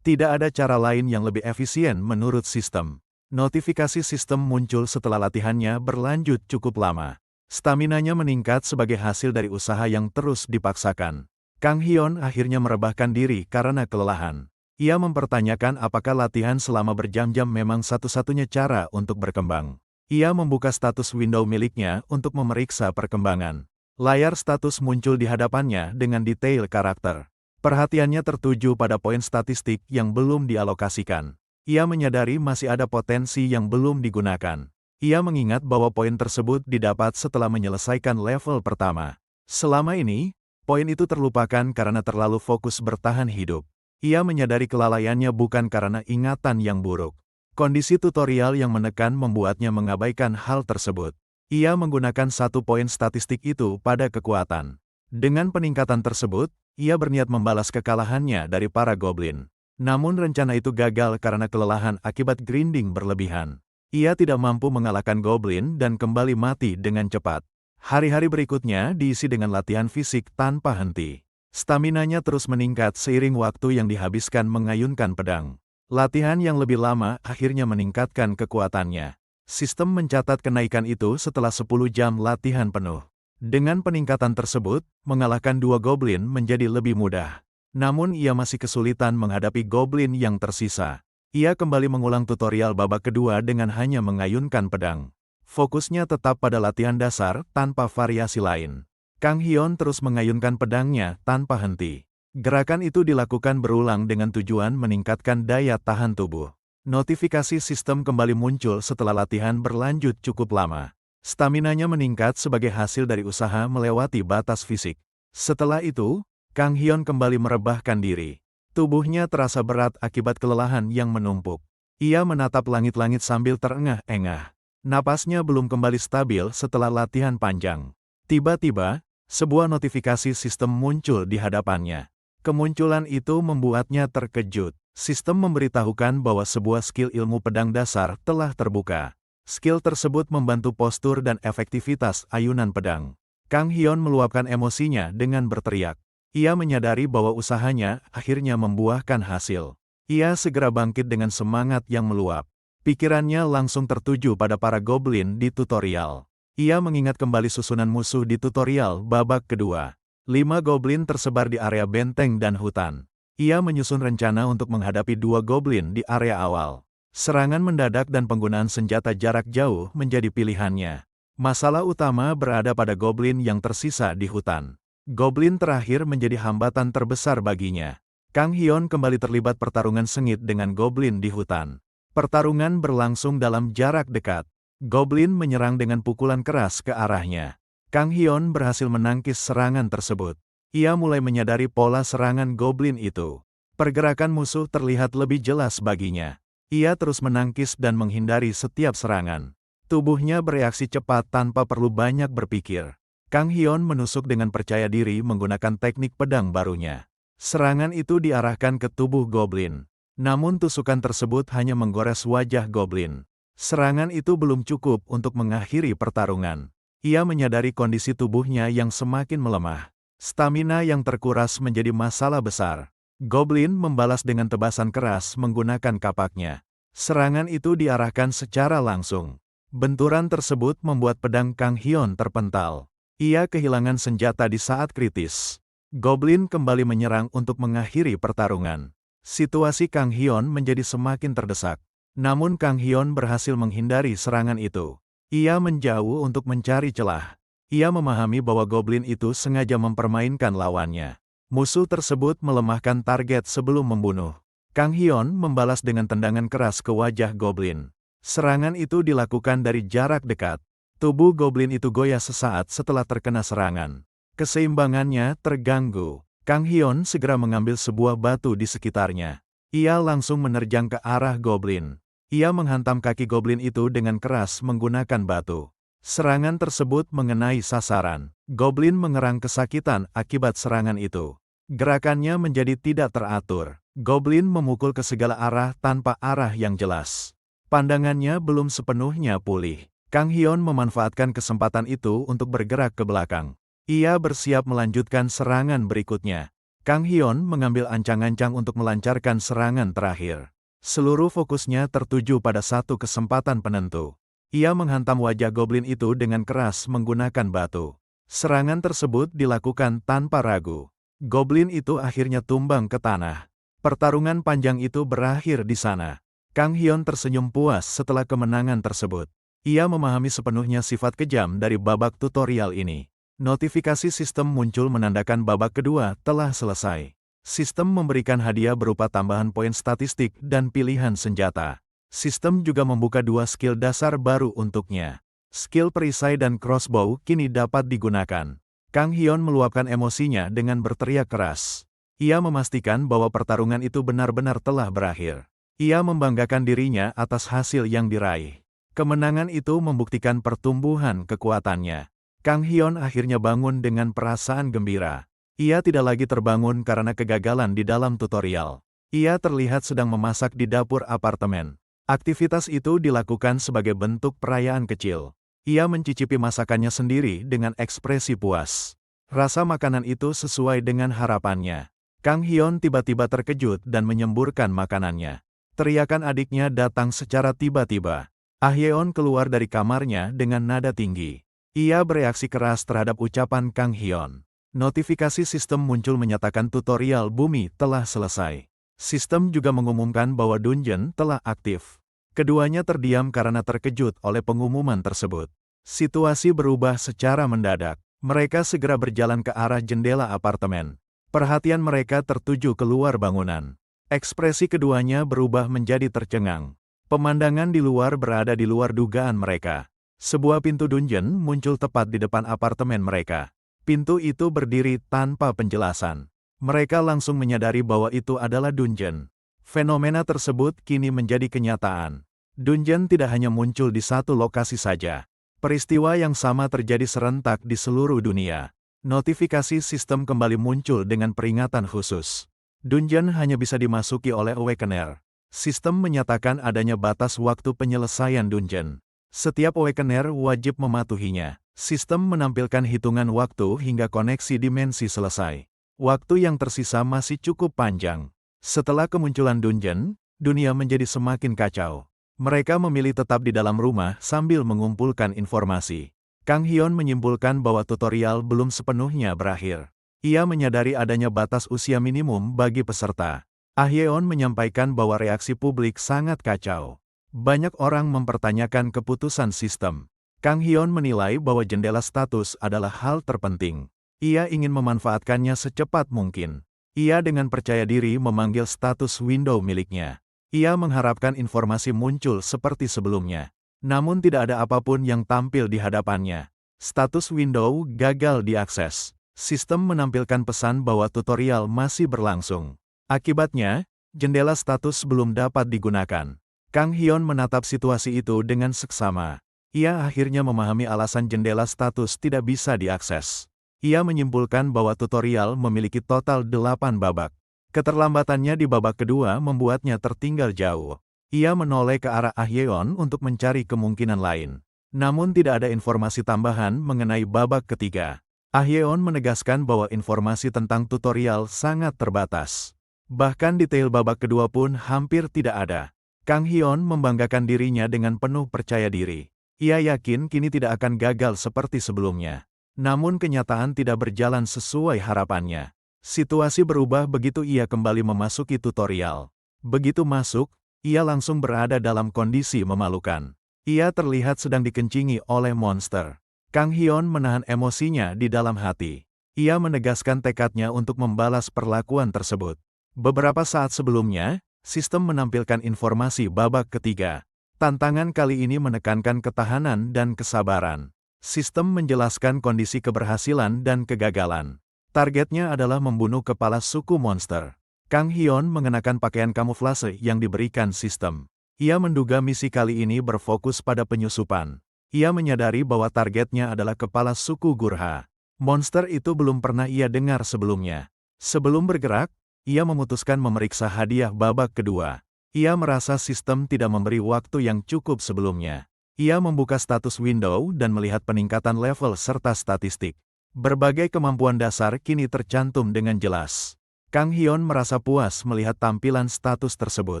Tidak ada cara lain yang lebih efisien menurut sistem. Notifikasi sistem muncul setelah latihannya berlanjut cukup lama. Staminanya meningkat sebagai hasil dari usaha yang terus dipaksakan. Kang Hyun akhirnya merebahkan diri karena kelelahan. Ia mempertanyakan apakah latihan selama berjam-jam memang satu-satunya cara untuk berkembang. Ia membuka status window miliknya untuk memeriksa perkembangan. Layar status muncul di hadapannya dengan detail karakter. Perhatiannya tertuju pada poin statistik yang belum dialokasikan. Ia menyadari masih ada potensi yang belum digunakan. Ia mengingat bahwa poin tersebut didapat setelah menyelesaikan level pertama. Selama ini, poin itu terlupakan karena terlalu fokus bertahan hidup. Ia menyadari kelalaiannya bukan karena ingatan yang buruk. Kondisi tutorial yang menekan membuatnya mengabaikan hal tersebut. Ia menggunakan satu poin statistik itu pada kekuatan. Dengan peningkatan tersebut, ia berniat membalas kekalahannya dari para goblin. Namun rencana itu gagal karena kelelahan akibat grinding berlebihan. Ia tidak mampu mengalahkan goblin dan kembali mati dengan cepat. Hari-hari berikutnya diisi dengan latihan fisik tanpa henti. Staminanya terus meningkat seiring waktu yang dihabiskan mengayunkan pedang. Latihan yang lebih lama akhirnya meningkatkan kekuatannya. Sistem mencatat kenaikan itu setelah 10 jam latihan penuh. Dengan peningkatan tersebut, mengalahkan dua goblin menjadi lebih mudah. Namun ia masih kesulitan menghadapi goblin yang tersisa. Ia kembali mengulang tutorial babak kedua dengan hanya mengayunkan pedang. Fokusnya tetap pada latihan dasar tanpa variasi lain. Kang Hyun terus mengayunkan pedangnya tanpa henti. Gerakan itu dilakukan berulang dengan tujuan meningkatkan daya tahan tubuh. Notifikasi sistem kembali muncul setelah latihan berlanjut cukup lama. Staminanya meningkat sebagai hasil dari usaha melewati batas fisik. Setelah itu, Kang Hyun kembali merebahkan diri. Tubuhnya terasa berat akibat kelelahan yang menumpuk. Ia menatap langit-langit sambil terengah-engah. Napasnya belum kembali stabil setelah latihan panjang. Tiba-tiba, sebuah notifikasi sistem muncul di hadapannya. Kemunculan itu membuatnya terkejut. Sistem memberitahukan bahwa sebuah skill ilmu pedang dasar telah terbuka. Skill tersebut membantu postur dan efektivitas ayunan pedang. Kang Hyun meluapkan emosinya dengan berteriak. Ia menyadari bahwa usahanya akhirnya membuahkan hasil. Ia segera bangkit dengan semangat yang meluap. Pikirannya langsung tertuju pada para goblin di tutorial. Ia mengingat kembali susunan musuh di tutorial babak kedua. 5 goblin tersebar di area benteng dan hutan. Ia menyusun rencana untuk menghadapi 2 goblin di area awal. Serangan mendadak dan penggunaan senjata jarak jauh menjadi pilihannya. Masalah utama berada pada goblin yang tersisa di hutan. Goblin terakhir menjadi hambatan terbesar baginya. Kang Hyun kembali terlibat pertarungan sengit dengan goblin di hutan. Pertarungan berlangsung dalam jarak dekat. Goblin menyerang dengan pukulan keras ke arahnya. Kang Hyun berhasil menangkis serangan tersebut. Ia mulai menyadari pola serangan goblin itu. Pergerakan musuh terlihat lebih jelas baginya. Ia terus menangkis dan menghindari setiap serangan. Tubuhnya bereaksi cepat tanpa perlu banyak berpikir. Kang Hyun menusuk dengan percaya diri menggunakan teknik pedang barunya. Serangan itu diarahkan ke tubuh goblin. Namun tusukan tersebut hanya menggores wajah goblin. Serangan itu belum cukup untuk mengakhiri pertarungan. Ia menyadari kondisi tubuhnya yang semakin melemah. Stamina yang terkuras menjadi masalah besar. Goblin membalas dengan tebasan keras menggunakan kapaknya. Serangan itu diarahkan secara langsung. Benturan tersebut membuat pedang Kang Hyun terpental. Ia kehilangan senjata di saat kritis. Goblin kembali menyerang untuk mengakhiri pertarungan. Situasi Kang Hyun menjadi semakin terdesak. Namun Kang Hyun berhasil menghindari serangan itu. Ia menjauh untuk mencari celah. Ia memahami bahwa goblin itu sengaja mempermainkan lawannya. Musuh tersebut melemahkan target sebelum membunuh. Kang Hyun membalas dengan tendangan keras ke wajah goblin. Serangan itu dilakukan dari jarak dekat. Tubuh goblin itu goyah sesaat setelah terkena serangan. Keseimbangannya terganggu. Kang Hyun segera mengambil sebuah batu di sekitarnya. Ia langsung menerjang ke arah goblin. Ia menghantam kaki goblin itu dengan keras menggunakan batu. Serangan tersebut mengenai sasaran. Goblin mengerang kesakitan akibat serangan itu. Gerakannya menjadi tidak teratur. Goblin memukul ke segala arah tanpa arah yang jelas. Pandangannya belum sepenuhnya pulih. Kang Hyun memanfaatkan kesempatan itu untuk bergerak ke belakang. Ia bersiap melanjutkan serangan berikutnya. Kang Hyun mengambil ancang-ancang untuk melancarkan serangan terakhir. Seluruh fokusnya tertuju pada satu kesempatan penentu. Ia menghantam wajah goblin itu dengan keras menggunakan batu. Serangan tersebut dilakukan tanpa ragu. Goblin itu akhirnya tumbang ke tanah. Pertarungan panjang itu berakhir di sana. Kang Hyun tersenyum puas setelah kemenangan tersebut. Ia memahami sepenuhnya sifat kejam dari babak tutorial ini. Notifikasi sistem muncul menandakan babak kedua telah selesai. Sistem memberikan hadiah berupa tambahan poin statistik dan pilihan senjata. Sistem juga membuka 2 skill dasar baru untuknya. Skill perisai dan crossbow kini dapat digunakan. Kang Hyun meluapkan emosinya dengan berteriak keras. Ia memastikan bahwa pertarungan itu benar-benar telah berakhir. Ia membanggakan dirinya atas hasil yang diraih. Kemenangan itu membuktikan pertumbuhan kekuatannya. Kang Hyun akhirnya bangun dengan perasaan gembira. Ia tidak lagi terbangun karena kegagalan di dalam tutorial. Ia terlihat sedang memasak di dapur apartemen. Aktivitas itu dilakukan sebagai bentuk perayaan kecil. Ia mencicipi masakannya sendiri dengan ekspresi puas. Rasa makanan itu sesuai dengan harapannya. Kang Hyun tiba-tiba terkejut dan menyemburkan makanannya. Teriakan adiknya datang secara tiba-tiba. Ah Yeon keluar dari kamarnya dengan nada tinggi. Ia bereaksi keras terhadap ucapan Kang Hyun. Notifikasi sistem muncul menyatakan tutorial bumi telah selesai. Sistem juga mengumumkan bahwa dungeon telah aktif. Keduanya terdiam karena terkejut oleh pengumuman tersebut. Situasi berubah secara mendadak. Mereka segera berjalan ke arah jendela apartemen. Perhatian mereka tertuju keluar bangunan. Ekspresi keduanya berubah menjadi tercengang. Pemandangan di luar berada di luar dugaan mereka. Sebuah pintu dungeon muncul tepat di depan apartemen mereka. Pintu itu berdiri tanpa penjelasan. Mereka langsung menyadari bahwa itu adalah dungeon. Fenomena tersebut kini menjadi kenyataan. Dungeon tidak hanya muncul di satu lokasi saja. Peristiwa yang sama terjadi serentak di seluruh dunia. Notifikasi sistem kembali muncul dengan peringatan khusus. Dungeon hanya bisa dimasuki oleh Awakener. Sistem menyatakan adanya batas waktu penyelesaian dungeon. Setiap Awakener wajib mematuhinya. Sistem menampilkan hitungan waktu hingga koneksi dimensi selesai. Waktu yang tersisa masih cukup panjang. Setelah kemunculan dungeon, dunia menjadi semakin kacau. Mereka memilih tetap di dalam rumah sambil mengumpulkan informasi. Kang Hyun menyimpulkan bahwa tutorial belum sepenuhnya berakhir. Ia menyadari adanya batas usia minimum bagi peserta. Ah Yeon menyampaikan bahwa reaksi publik sangat kacau. Banyak orang mempertanyakan keputusan sistem. Kang Hyun menilai bahwa jendela status adalah hal terpenting. Ia ingin memanfaatkannya secepat mungkin. Ia dengan percaya diri memanggil status window miliknya. Ia mengharapkan informasi muncul seperti sebelumnya. Namun tidak ada apapun yang tampil di hadapannya. Status window gagal diakses. Sistem menampilkan pesan bahwa tutorial masih berlangsung. Akibatnya, jendela status belum dapat digunakan. Kang Hyun menatap situasi itu dengan seksama. Ia akhirnya memahami alasan jendela status tidak bisa diakses. Ia menyimpulkan bahwa tutorial memiliki total 8 babak. Keterlambatannya di babak kedua membuatnya tertinggal jauh. Ia menoleh ke arah Ah Yeon untuk mencari kemungkinan lain. Namun tidak ada informasi tambahan mengenai babak ketiga. Ah Yeon menegaskan bahwa informasi tentang tutorial sangat terbatas. Bahkan detail babak kedua pun hampir tidak ada. Kang Hyun membanggakan dirinya dengan penuh percaya diri. Ia yakin kini tidak akan gagal seperti sebelumnya. Namun kenyataan tidak berjalan sesuai harapannya. Situasi berubah begitu ia kembali memasuki tutorial. Begitu masuk, ia langsung berada dalam kondisi memalukan. Ia terlihat sedang dikencingi oleh monster. Kang Hyun menahan emosinya di dalam hati. Ia menegaskan tekadnya untuk membalas perlakuan tersebut. Beberapa saat sebelumnya, sistem menampilkan informasi babak ketiga. Tantangan kali ini menekankan ketahanan dan kesabaran. Sistem menjelaskan kondisi keberhasilan dan kegagalan. Targetnya adalah membunuh kepala suku monster. Kang Hyun mengenakan pakaian kamuflase yang diberikan sistem. Ia menduga misi kali ini berfokus pada penyusupan. Ia menyadari bahwa targetnya adalah kepala suku Gurha. Monster itu belum pernah ia dengar sebelumnya. Sebelum bergerak, ia memutuskan memeriksa hadiah babak kedua. Ia merasa sistem tidak memberi waktu yang cukup sebelumnya. Ia membuka status window dan melihat peningkatan level serta statistik. Berbagai kemampuan dasar kini tercantum dengan jelas. Kang Hyun merasa puas melihat tampilan status tersebut.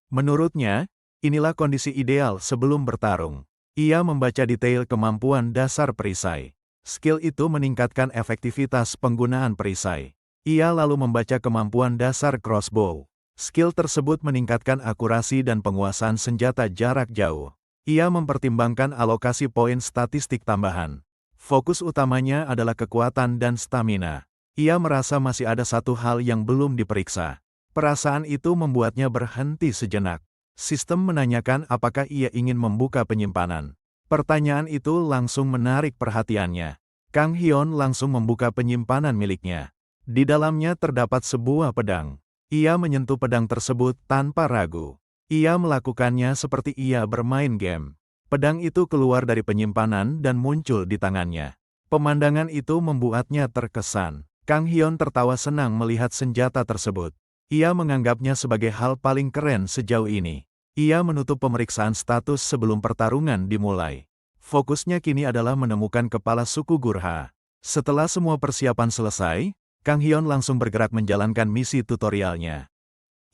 Menurutnya, inilah kondisi ideal sebelum bertarung. Ia membaca detail kemampuan dasar perisai. Skill itu meningkatkan efektivitas penggunaan perisai. Ia lalu membaca kemampuan dasar crossbow. Skill tersebut meningkatkan akurasi dan penguasaan senjata jarak jauh. Ia mempertimbangkan alokasi poin statistik tambahan. Fokus utamanya adalah kekuatan dan stamina. Ia merasa masih ada satu hal yang belum diperiksa. Perasaan itu membuatnya berhenti sejenak. Sistem menanyakan apakah ia ingin membuka penyimpanan. Pertanyaan itu langsung menarik perhatiannya. Kang Hyun langsung membuka penyimpanan miliknya. Di dalamnya terdapat sebuah pedang. Ia menyentuh pedang tersebut tanpa ragu. Ia melakukannya seperti ia bermain game. Pedang itu keluar dari penyimpanan dan muncul di tangannya. Pemandangan itu membuatnya terkesan. Kang Hyun tertawa senang melihat senjata tersebut. Ia menganggapnya sebagai hal paling keren sejauh ini. Ia menutup pemeriksaan status sebelum pertarungan dimulai. Fokusnya kini adalah menemukan kepala suku Gurha. Setelah semua persiapan selesai, Kang Hyun langsung bergerak menjalankan misi tutorialnya.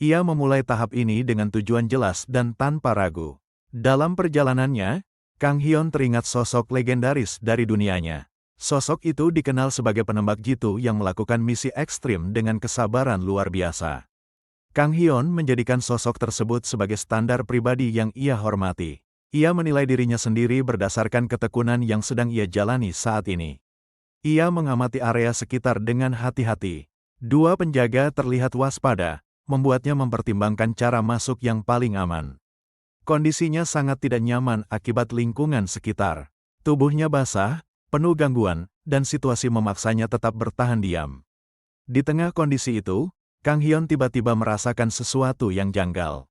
Ia memulai tahap ini dengan tujuan jelas dan tanpa ragu. Dalam perjalanannya, Kang Hyun teringat sosok legendaris dari dunianya. Sosok itu dikenal sebagai penembak jitu yang melakukan misi ekstrim dengan kesabaran luar biasa. Kang Hyun menjadikan sosok tersebut sebagai standar pribadi yang ia hormati. Ia menilai dirinya sendiri berdasarkan ketekunan yang sedang ia jalani saat ini. Ia mengamati area sekitar dengan hati-hati. Dua penjaga terlihat waspada, membuatnya mempertimbangkan cara masuk yang paling aman. Kondisinya sangat tidak nyaman akibat lingkungan sekitar. Tubuhnya basah, penuh gangguan, dan situasi memaksanya tetap bertahan diam. Di tengah kondisi itu, Kang Hyun tiba-tiba merasakan sesuatu yang janggal.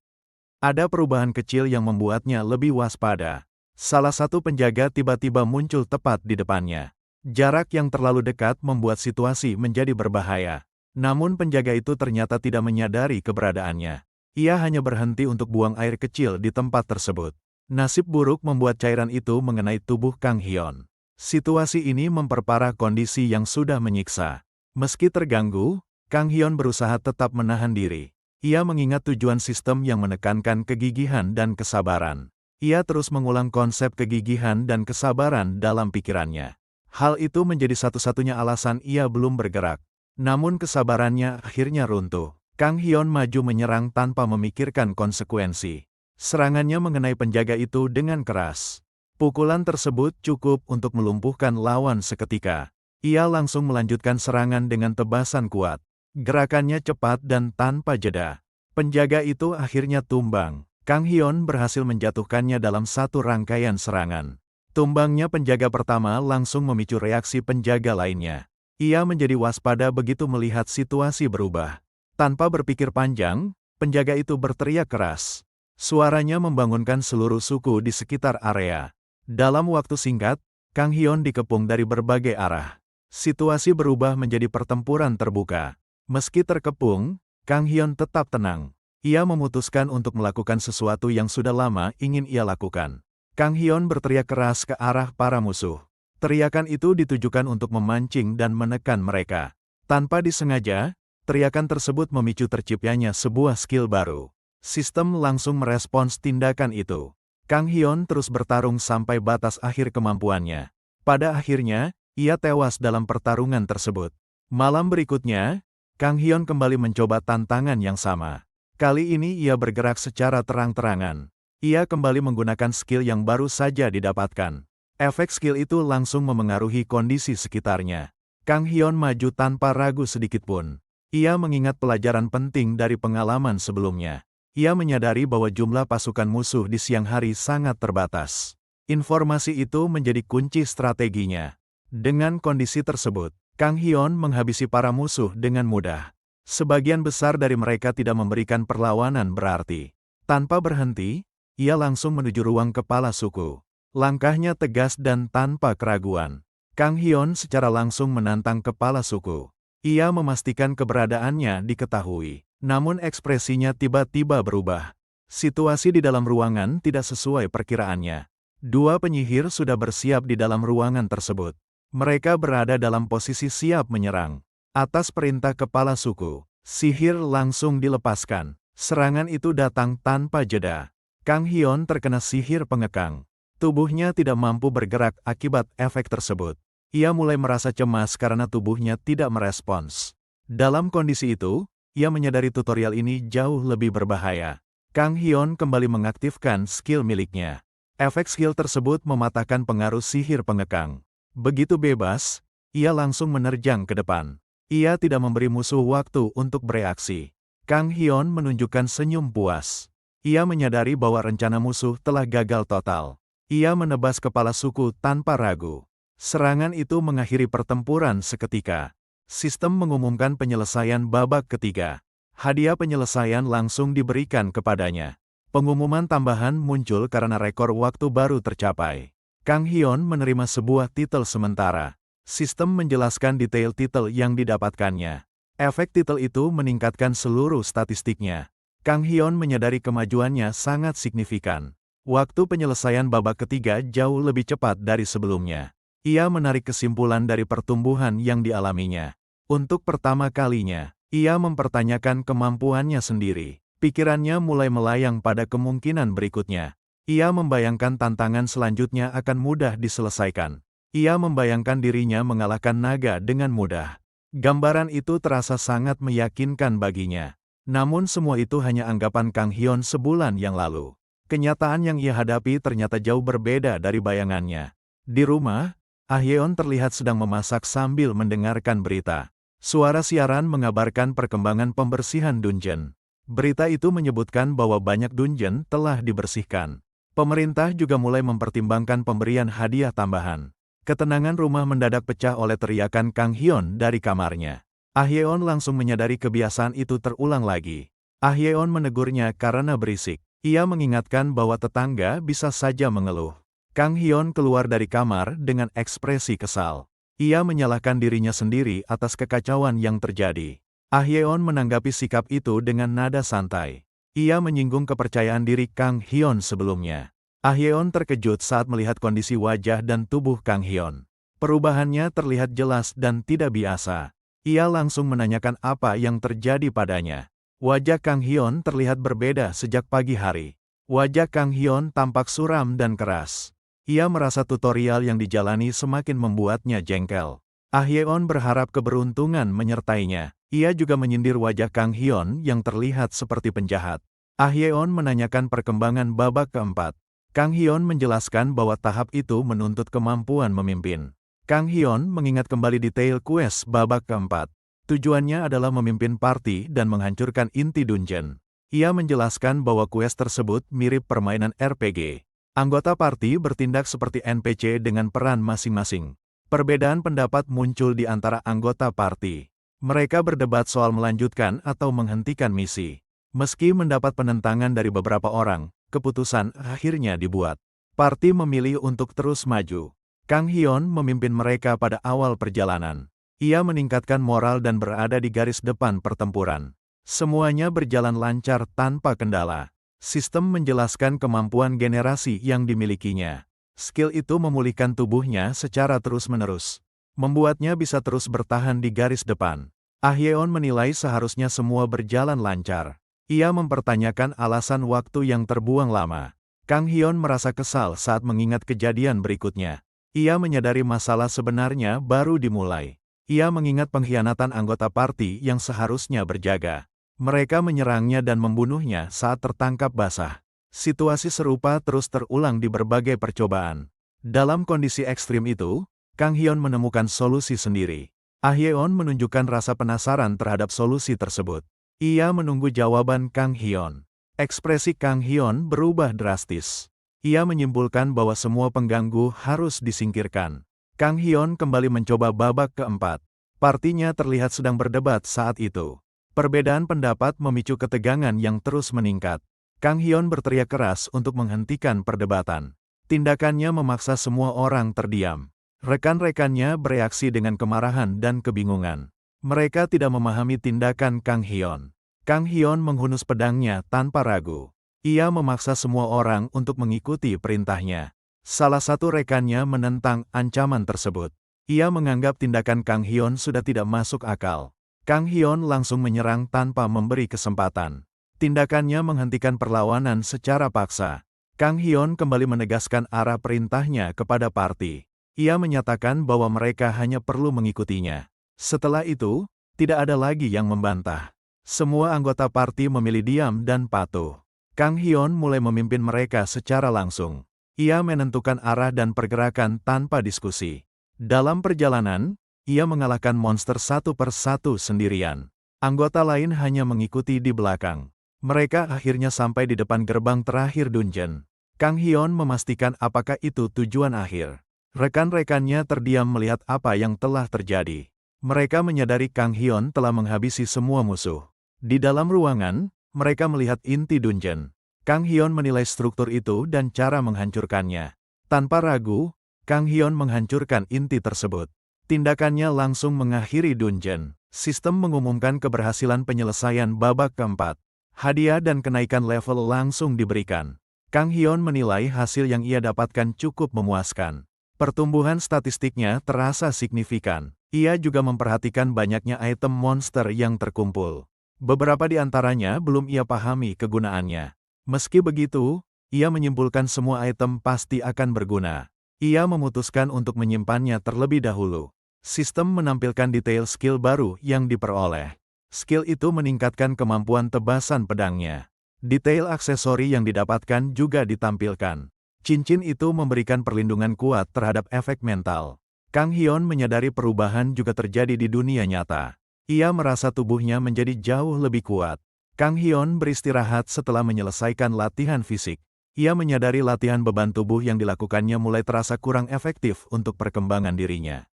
Ada perubahan kecil yang membuatnya lebih waspada. Salah satu penjaga tiba-tiba muncul tepat di depannya. Jarak yang terlalu dekat membuat situasi menjadi berbahaya. Namun penjaga itu ternyata tidak menyadari keberadaannya. Ia hanya berhenti untuk buang air kecil di tempat tersebut. Nasib buruk membuat cairan itu mengenai tubuh Kang Hyun. Situasi ini memperparah kondisi yang sudah menyiksa. Meski terganggu, Kang Hyun berusaha tetap menahan diri. Ia mengingat tujuan sistem yang menekankan kegigihan dan kesabaran. Ia terus mengulang konsep kegigihan dan kesabaran dalam pikirannya. Hal itu menjadi satu-satunya alasan ia belum bergerak. Namun kesabarannya akhirnya runtuh. Kang Hyun maju menyerang tanpa memikirkan konsekuensi. Serangannya mengenai penjaga itu dengan keras. Pukulan tersebut cukup untuk melumpuhkan lawan seketika. Ia langsung melanjutkan serangan dengan tebasan kuat. Gerakannya cepat dan tanpa jeda. Penjaga itu akhirnya tumbang. Kang Hyun berhasil menjatuhkannya dalam satu rangkaian serangan. Tumbangnya penjaga pertama langsung memicu reaksi penjaga lainnya. Ia menjadi waspada begitu melihat situasi berubah. Tanpa berpikir panjang, penjaga itu berteriak keras. Suaranya membangunkan seluruh suku di sekitar area. Dalam waktu singkat, Kang Hyun dikepung dari berbagai arah. Situasi berubah menjadi pertempuran terbuka. Meski terkepung, Kang Hyun tetap tenang. Ia memutuskan untuk melakukan sesuatu yang sudah lama ingin ia lakukan. Kang Hyun berteriak keras ke arah para musuh. Teriakan itu ditujukan untuk memancing dan menekan mereka. Tanpa disengaja, teriakan tersebut memicu terciptanya sebuah skill baru. Sistem langsung merespons tindakan itu. Kang Hyun terus bertarung sampai batas akhir kemampuannya. Pada akhirnya, ia tewas dalam pertarungan tersebut. Malam berikutnya, Kang Hyun kembali mencoba tantangan yang sama. Kali ini ia bergerak secara terang-terangan. Ia kembali menggunakan skill yang baru saja didapatkan. Efek skill itu langsung memengaruhi kondisi sekitarnya. Kang Hyun maju tanpa ragu sedikitpun. Ia mengingat pelajaran penting dari pengalaman sebelumnya. Ia menyadari bahwa jumlah pasukan musuh di siang hari sangat terbatas. Informasi itu menjadi kunci strateginya. Dengan kondisi tersebut, Kang Hyun menghabisi para musuh dengan mudah. Sebagian besar dari mereka tidak memberikan perlawanan berarti. Tanpa berhenti, ia langsung menuju ruang kepala suku. Langkahnya tegas dan tanpa keraguan. Kang Hyun secara langsung menantang kepala suku. Ia memastikan keberadaannya diketahui. Namun ekspresinya tiba-tiba berubah. Situasi di dalam ruangan tidak sesuai perkiraannya. Dua penyihir sudah bersiap di dalam ruangan tersebut. Mereka berada dalam posisi siap menyerang. Atas perintah kepala suku, sihir langsung dilepaskan. Serangan itu datang tanpa jeda. Kang Hyun terkena sihir pengekang. Tubuhnya tidak mampu bergerak akibat efek tersebut. Ia mulai merasa cemas karena tubuhnya tidak merespons. Dalam kondisi itu, ia menyadari tutorial ini jauh lebih berbahaya. Kang Hyun kembali mengaktifkan skill miliknya. Efek skill tersebut mematahkan pengaruh sihir pengekang. Begitu bebas, ia langsung menerjang ke depan. Ia tidak memberi musuh waktu untuk bereaksi. Kang Hyun menunjukkan senyum puas. Ia menyadari bahwa rencana musuh telah gagal total. Ia menebas kepala suku tanpa ragu. Serangan itu mengakhiri pertempuran seketika. Sistem mengumumkan penyelesaian babak ketiga. Hadiah penyelesaian langsung diberikan kepadanya. Pengumuman tambahan muncul karena rekor waktu baru tercapai. Kang Hyun menerima sebuah titel sementara. Sistem menjelaskan detail titel yang didapatkannya. Efek titel itu meningkatkan seluruh statistiknya. Kang Hyun menyadari kemajuannya sangat signifikan. Waktu penyelesaian babak ketiga jauh lebih cepat dari sebelumnya. Ia menarik kesimpulan dari pertumbuhan yang dialaminya. Untuk pertama kalinya, ia mempertanyakan kemampuannya sendiri. Pikirannya mulai melayang pada kemungkinan berikutnya. Ia membayangkan tantangan selanjutnya akan mudah diselesaikan. Ia membayangkan dirinya mengalahkan naga dengan mudah. Gambaran itu terasa sangat meyakinkan baginya. Namun semua itu hanya anggapan Kang Hyun sebulan yang lalu. Kenyataan yang ia hadapi ternyata jauh berbeda dari bayangannya. Di rumah, Ah Yeon terlihat sedang memasak sambil mendengarkan berita. Suara siaran mengabarkan perkembangan pembersihan dungeon. Berita itu menyebutkan bahwa banyak dungeon telah dibersihkan. Pemerintah juga mulai mempertimbangkan pemberian hadiah tambahan. Ketenangan rumah mendadak pecah oleh teriakan Kang Hyun dari kamarnya. Ah Yeon langsung menyadari kebiasaan itu terulang lagi. Ah Yeon menegurnya karena berisik. Ia mengingatkan bahwa tetangga bisa saja mengeluh. Kang Hyun keluar dari kamar dengan ekspresi kesal. Ia menyalahkan dirinya sendiri atas kekacauan yang terjadi. Ah Yeon menanggapi sikap itu dengan nada santai. Ia menyinggung kepercayaan diri Kang Hyun sebelumnya. Ah Yeon terkejut saat melihat kondisi wajah dan tubuh Kang Hyun. Perubahannya terlihat jelas dan tidak biasa. Ia langsung menanyakan apa yang terjadi padanya. Wajah Kang Hyun terlihat berbeda sejak pagi hari. Wajah Kang Hyun tampak suram dan keras. Ia merasa tutorial yang dijalani semakin membuatnya jengkel. Ah Yeon berharap keberuntungan menyertainya. Ia juga menyindir wajah Kang Hyun yang terlihat seperti penjahat. Ah Yeon menanyakan perkembangan babak keempat. Kang Hyun menjelaskan bahwa tahap itu menuntut kemampuan memimpin. Kang Hyun mengingat kembali detail quest babak keempat. Tujuannya adalah memimpin party dan menghancurkan inti dungeon. Ia menjelaskan bahwa quest tersebut mirip permainan RPG. Anggota party bertindak seperti NPC dengan peran masing-masing. Perbedaan pendapat muncul di antara anggota party. Mereka berdebat soal melanjutkan atau menghentikan misi. Meski mendapat penentangan dari beberapa orang, keputusan akhirnya dibuat. Party memilih untuk terus maju. Kang Hyun memimpin mereka pada awal perjalanan. Ia meningkatkan moral dan berada di garis depan pertempuran. Semuanya berjalan lancar tanpa kendala. Sistem menjelaskan kemampuan generasi yang dimilikinya. Skill itu memulihkan tubuhnya secara terus-menerus. Membuatnya bisa terus bertahan di garis depan. Ah Yeon menilai seharusnya semua berjalan lancar. Ia mempertanyakan alasan waktu yang terbuang lama. Kang Hyun merasa kesal saat mengingat kejadian berikutnya. Ia menyadari masalah sebenarnya baru dimulai. Ia mengingat pengkhianatan anggota parti yang seharusnya berjaga. Mereka menyerangnya dan membunuhnya saat tertangkap basah. Situasi serupa terus terulang di berbagai percobaan. Dalam kondisi ekstrim itu, Kang Hyun menemukan solusi sendiri. Ah Yeon menunjukkan rasa penasaran terhadap solusi tersebut. Ia menunggu jawaban Kang Hyun. Ekspresi Kang Hyun berubah drastis. Ia menyimpulkan bahwa semua pengganggu harus disingkirkan. Kang Hyun kembali mencoba babak keempat. Partinya terlihat sedang berdebat saat itu. Perbedaan pendapat memicu ketegangan yang terus meningkat. Kang Hyun berteriak keras untuk menghentikan perdebatan. Tindakannya memaksa semua orang terdiam. Rekan-rekannya bereaksi dengan kemarahan dan kebingungan. Mereka tidak memahami tindakan Kang Hyun. Kang Hyun menghunus pedangnya tanpa ragu. Ia memaksa semua orang untuk mengikuti perintahnya. Salah satu rekannya menentang ancaman tersebut. Ia menganggap tindakan Kang Hyun sudah tidak masuk akal. Kang Hyun langsung menyerang tanpa memberi kesempatan. Tindakannya menghentikan perlawanan secara paksa. Kang Hyun kembali menegaskan arah perintahnya kepada parti. Ia menyatakan bahwa mereka hanya perlu mengikutinya. Setelah itu, tidak ada lagi yang membantah. Semua anggota parti memilih diam dan patuh. Kang Hyun mulai memimpin mereka secara langsung. Ia menentukan arah dan pergerakan tanpa diskusi. Dalam perjalanan, ia mengalahkan monster satu per satu sendirian. Anggota lain hanya mengikuti di belakang. Mereka akhirnya sampai di depan gerbang terakhir dungeon. Kang Hyun memastikan apakah itu tujuan akhir. Rekan-rekannya terdiam melihat apa yang telah terjadi. Mereka menyadari Kang Hyun telah menghabisi semua musuh. Di dalam ruangan, mereka melihat inti dungeon. Kang Hyun menilai struktur itu dan cara menghancurkannya. Tanpa ragu, Kang Hyun menghancurkan inti tersebut. Tindakannya langsung mengakhiri dungeon. Sistem mengumumkan keberhasilan penyelesaian babak keempat. Hadiah dan kenaikan level langsung diberikan. Kang Hyun menilai hasil yang ia dapatkan cukup memuaskan. Pertumbuhan statistiknya terasa signifikan. Ia juga memperhatikan banyaknya item monster yang terkumpul. Beberapa di antaranya belum ia pahami kegunaannya. Meski begitu, ia menyimpulkan semua item pasti akan berguna. Ia memutuskan untuk menyimpannya terlebih dahulu. Sistem menampilkan detail skill baru yang diperoleh. Skill itu meningkatkan kemampuan tebasan pedangnya. Detail aksesori yang didapatkan juga ditampilkan. Cincin itu memberikan perlindungan kuat terhadap efek mental. Kang Hyun menyadari perubahan juga terjadi di dunia nyata. Ia merasa tubuhnya menjadi jauh lebih kuat. Kang Hyun beristirahat setelah menyelesaikan latihan fisik. Ia menyadari latihan beban tubuh yang dilakukannya mulai terasa kurang efektif untuk perkembangan dirinya.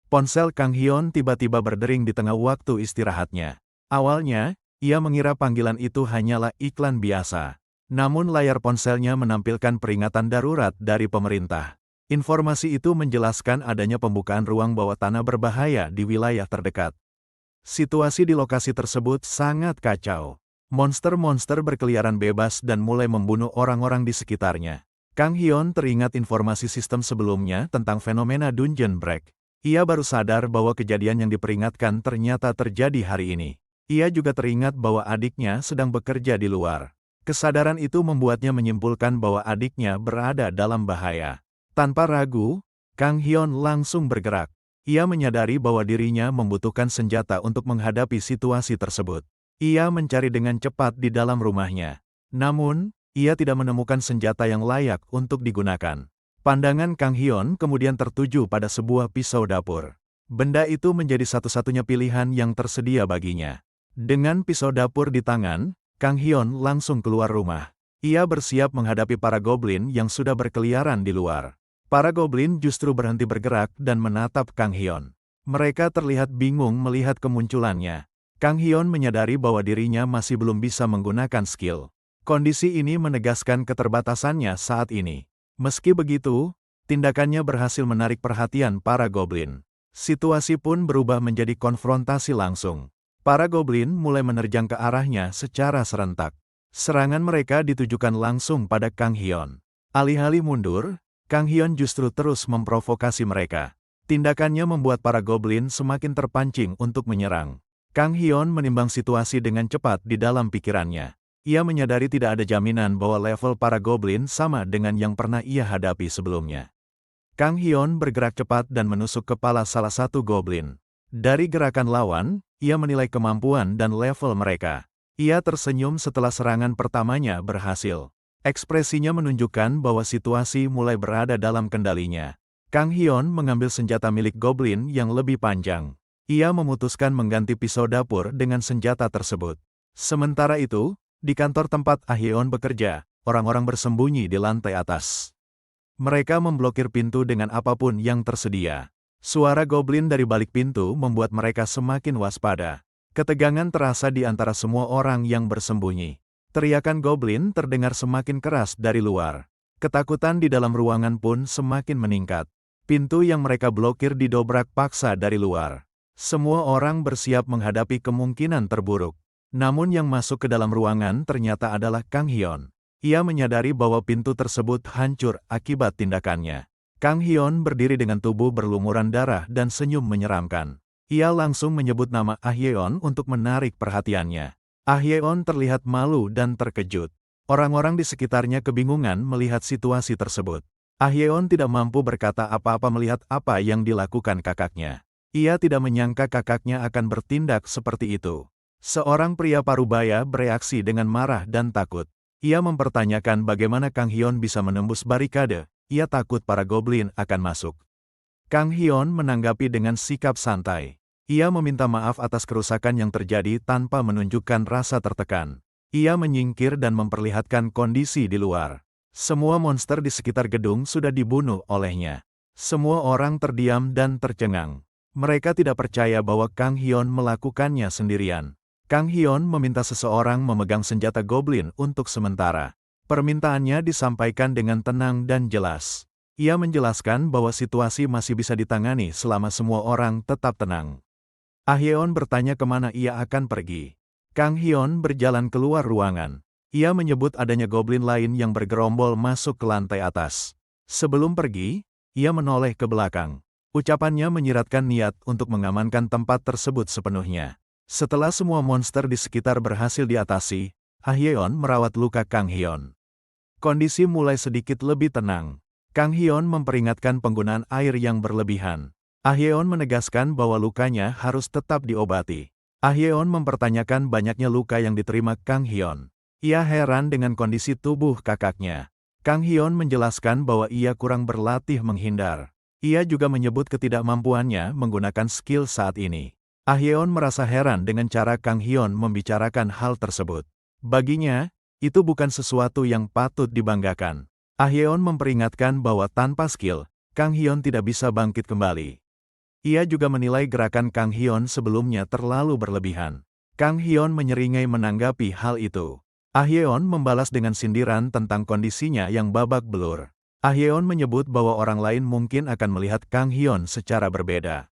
Ponsel Kang Hyun tiba-tiba berdering di tengah waktu istirahatnya. Awalnya, ia mengira panggilan itu hanyalah iklan biasa. Namun layar ponselnya menampilkan peringatan darurat dari pemerintah. Informasi itu menjelaskan adanya pembukaan ruang bawah tanah berbahaya di wilayah terdekat. Situasi di lokasi tersebut sangat kacau. Monster-monster berkeliaran bebas dan mulai membunuh orang-orang di sekitarnya. Kang Hyun teringat informasi sistem sebelumnya tentang fenomena Dungeon Break. Ia baru sadar bahwa kejadian yang diperingatkan ternyata terjadi hari ini. Ia juga teringat bahwa adiknya sedang bekerja di luar. Kesadaran itu membuatnya menyimpulkan bahwa adiknya berada dalam bahaya. Tanpa ragu, Kang Hyun langsung bergerak. Ia menyadari bahwa dirinya membutuhkan senjata untuk menghadapi situasi tersebut. Ia mencari dengan cepat di dalam rumahnya. Namun, ia tidak menemukan senjata yang layak untuk digunakan. Pandangan Kang Hyun kemudian tertuju pada sebuah pisau dapur. Benda itu menjadi satu-satunya pilihan yang tersedia baginya. Dengan pisau dapur di tangan, Kang Hyun langsung keluar rumah. Ia bersiap menghadapi para goblin yang sudah berkeliaran di luar. Para goblin justru berhenti bergerak dan menatap Kang Hyun. Mereka terlihat bingung melihat kemunculannya. Kang Hyun menyadari bahwa dirinya masih belum bisa menggunakan skill. Kondisi ini menegaskan keterbatasannya saat ini. Meski begitu, tindakannya berhasil menarik perhatian para goblin. Situasi pun berubah menjadi konfrontasi langsung. Para goblin mulai menerjang ke arahnya secara serentak. Serangan mereka ditujukan langsung pada Kang Hyun. Alih-alih mundur, Kang Hyun justru terus memprovokasi mereka. Tindakannya membuat para goblin semakin terpancing untuk menyerang. Kang Hyun menimbang situasi dengan cepat di dalam pikirannya. Ia menyadari tidak ada jaminan bahwa level para goblin sama dengan yang pernah ia hadapi sebelumnya. Kang Hyun bergerak cepat dan menusuk kepala salah satu goblin. Dari gerakan lawan, ia menilai kemampuan dan level mereka. Ia tersenyum setelah serangan pertamanya berhasil. Ekspresinya menunjukkan bahwa situasi mulai berada dalam kendalinya. Kang Hyun mengambil senjata milik Goblin yang lebih panjang. Ia memutuskan mengganti pisau dapur dengan senjata tersebut. Sementara itu, di kantor tempat Ah Hyeon bekerja, orang-orang bersembunyi di lantai atas. Mereka memblokir pintu dengan apapun yang tersedia. Suara Goblin dari balik pintu membuat mereka semakin waspada. Ketegangan terasa di antara semua orang yang bersembunyi. Teriakan Goblin terdengar semakin keras dari luar. Ketakutan di dalam ruangan pun semakin meningkat. Pintu yang mereka blokir didobrak paksa dari luar. Semua orang bersiap menghadapi kemungkinan terburuk. Namun yang masuk ke dalam ruangan ternyata adalah Kang Hyun. Ia menyadari bahwa pintu tersebut hancur akibat tindakannya. Kang Hyun berdiri dengan tubuh berlumuran darah dan senyum menyeramkan. Ia langsung menyebut nama Ah Hyeon untuk menarik perhatiannya. Ah Hyeon terlihat malu dan terkejut. Orang-orang di sekitarnya kebingungan melihat situasi tersebut. Ah Hyeon tidak mampu berkata apa-apa melihat apa yang dilakukan kakaknya. Ia tidak menyangka kakaknya akan bertindak seperti itu. Seorang pria parubaya bereaksi dengan marah dan takut. Ia mempertanyakan bagaimana Kang Hyun bisa menembus barikade. Ia takut para goblin akan masuk. Kang Hyun menanggapi dengan sikap santai. Ia meminta maaf atas kerusakan yang terjadi tanpa menunjukkan rasa tertekan. Ia menyingkir dan memperlihatkan kondisi di luar. Semua monster di sekitar gedung sudah dibunuh olehnya. Semua orang terdiam dan tercengang. Mereka tidak percaya bahwa Kang Hyun melakukannya sendirian. Kang Hyun meminta seseorang memegang senjata goblin untuk sementara. Permintaannya disampaikan dengan tenang dan jelas. Ia menjelaskan bahwa situasi masih bisa ditangani selama semua orang tetap tenang. Ah Hyeon bertanya kemana ia akan pergi. Kang Hyun berjalan keluar ruangan. Ia menyebut adanya goblin lain yang bergerombol masuk ke lantai atas. Sebelum pergi, ia menoleh ke belakang. Ucapannya menyiratkan niat untuk mengamankan tempat tersebut sepenuhnya. Setelah semua monster di sekitar berhasil diatasi, Ah Hyeon merawat luka Kang Hyun. Kondisi mulai sedikit lebih tenang. Kang Hyun memperingatkan penggunaan air yang berlebihan. Ah Hyeon menegaskan bahwa lukanya harus tetap diobati. Ah Hyeon mempertanyakan banyaknya luka yang diterima Kang Hyun. Ia heran dengan kondisi tubuh kakaknya. Kang Hyun menjelaskan bahwa ia kurang berlatih menghindar. Ia juga menyebut ketidakmampuannya menggunakan skill saat ini. Ah Hyeon merasa heran dengan cara Kang Hyun membicarakan hal tersebut. Baginya, itu bukan sesuatu yang patut dibanggakan. Ah Hyeon memperingatkan bahwa tanpa skill, Kang Hyun tidak bisa bangkit kembali. Ia juga menilai gerakan Kang Hyun sebelumnya terlalu berlebihan. Kang Hyun menyeringai menanggapi hal itu. Ah Hyeon membalas dengan sindiran tentang kondisinya yang babak belur. Ah Hyeon menyebut bahwa orang lain mungkin akan melihat Kang Hyun secara berbeda.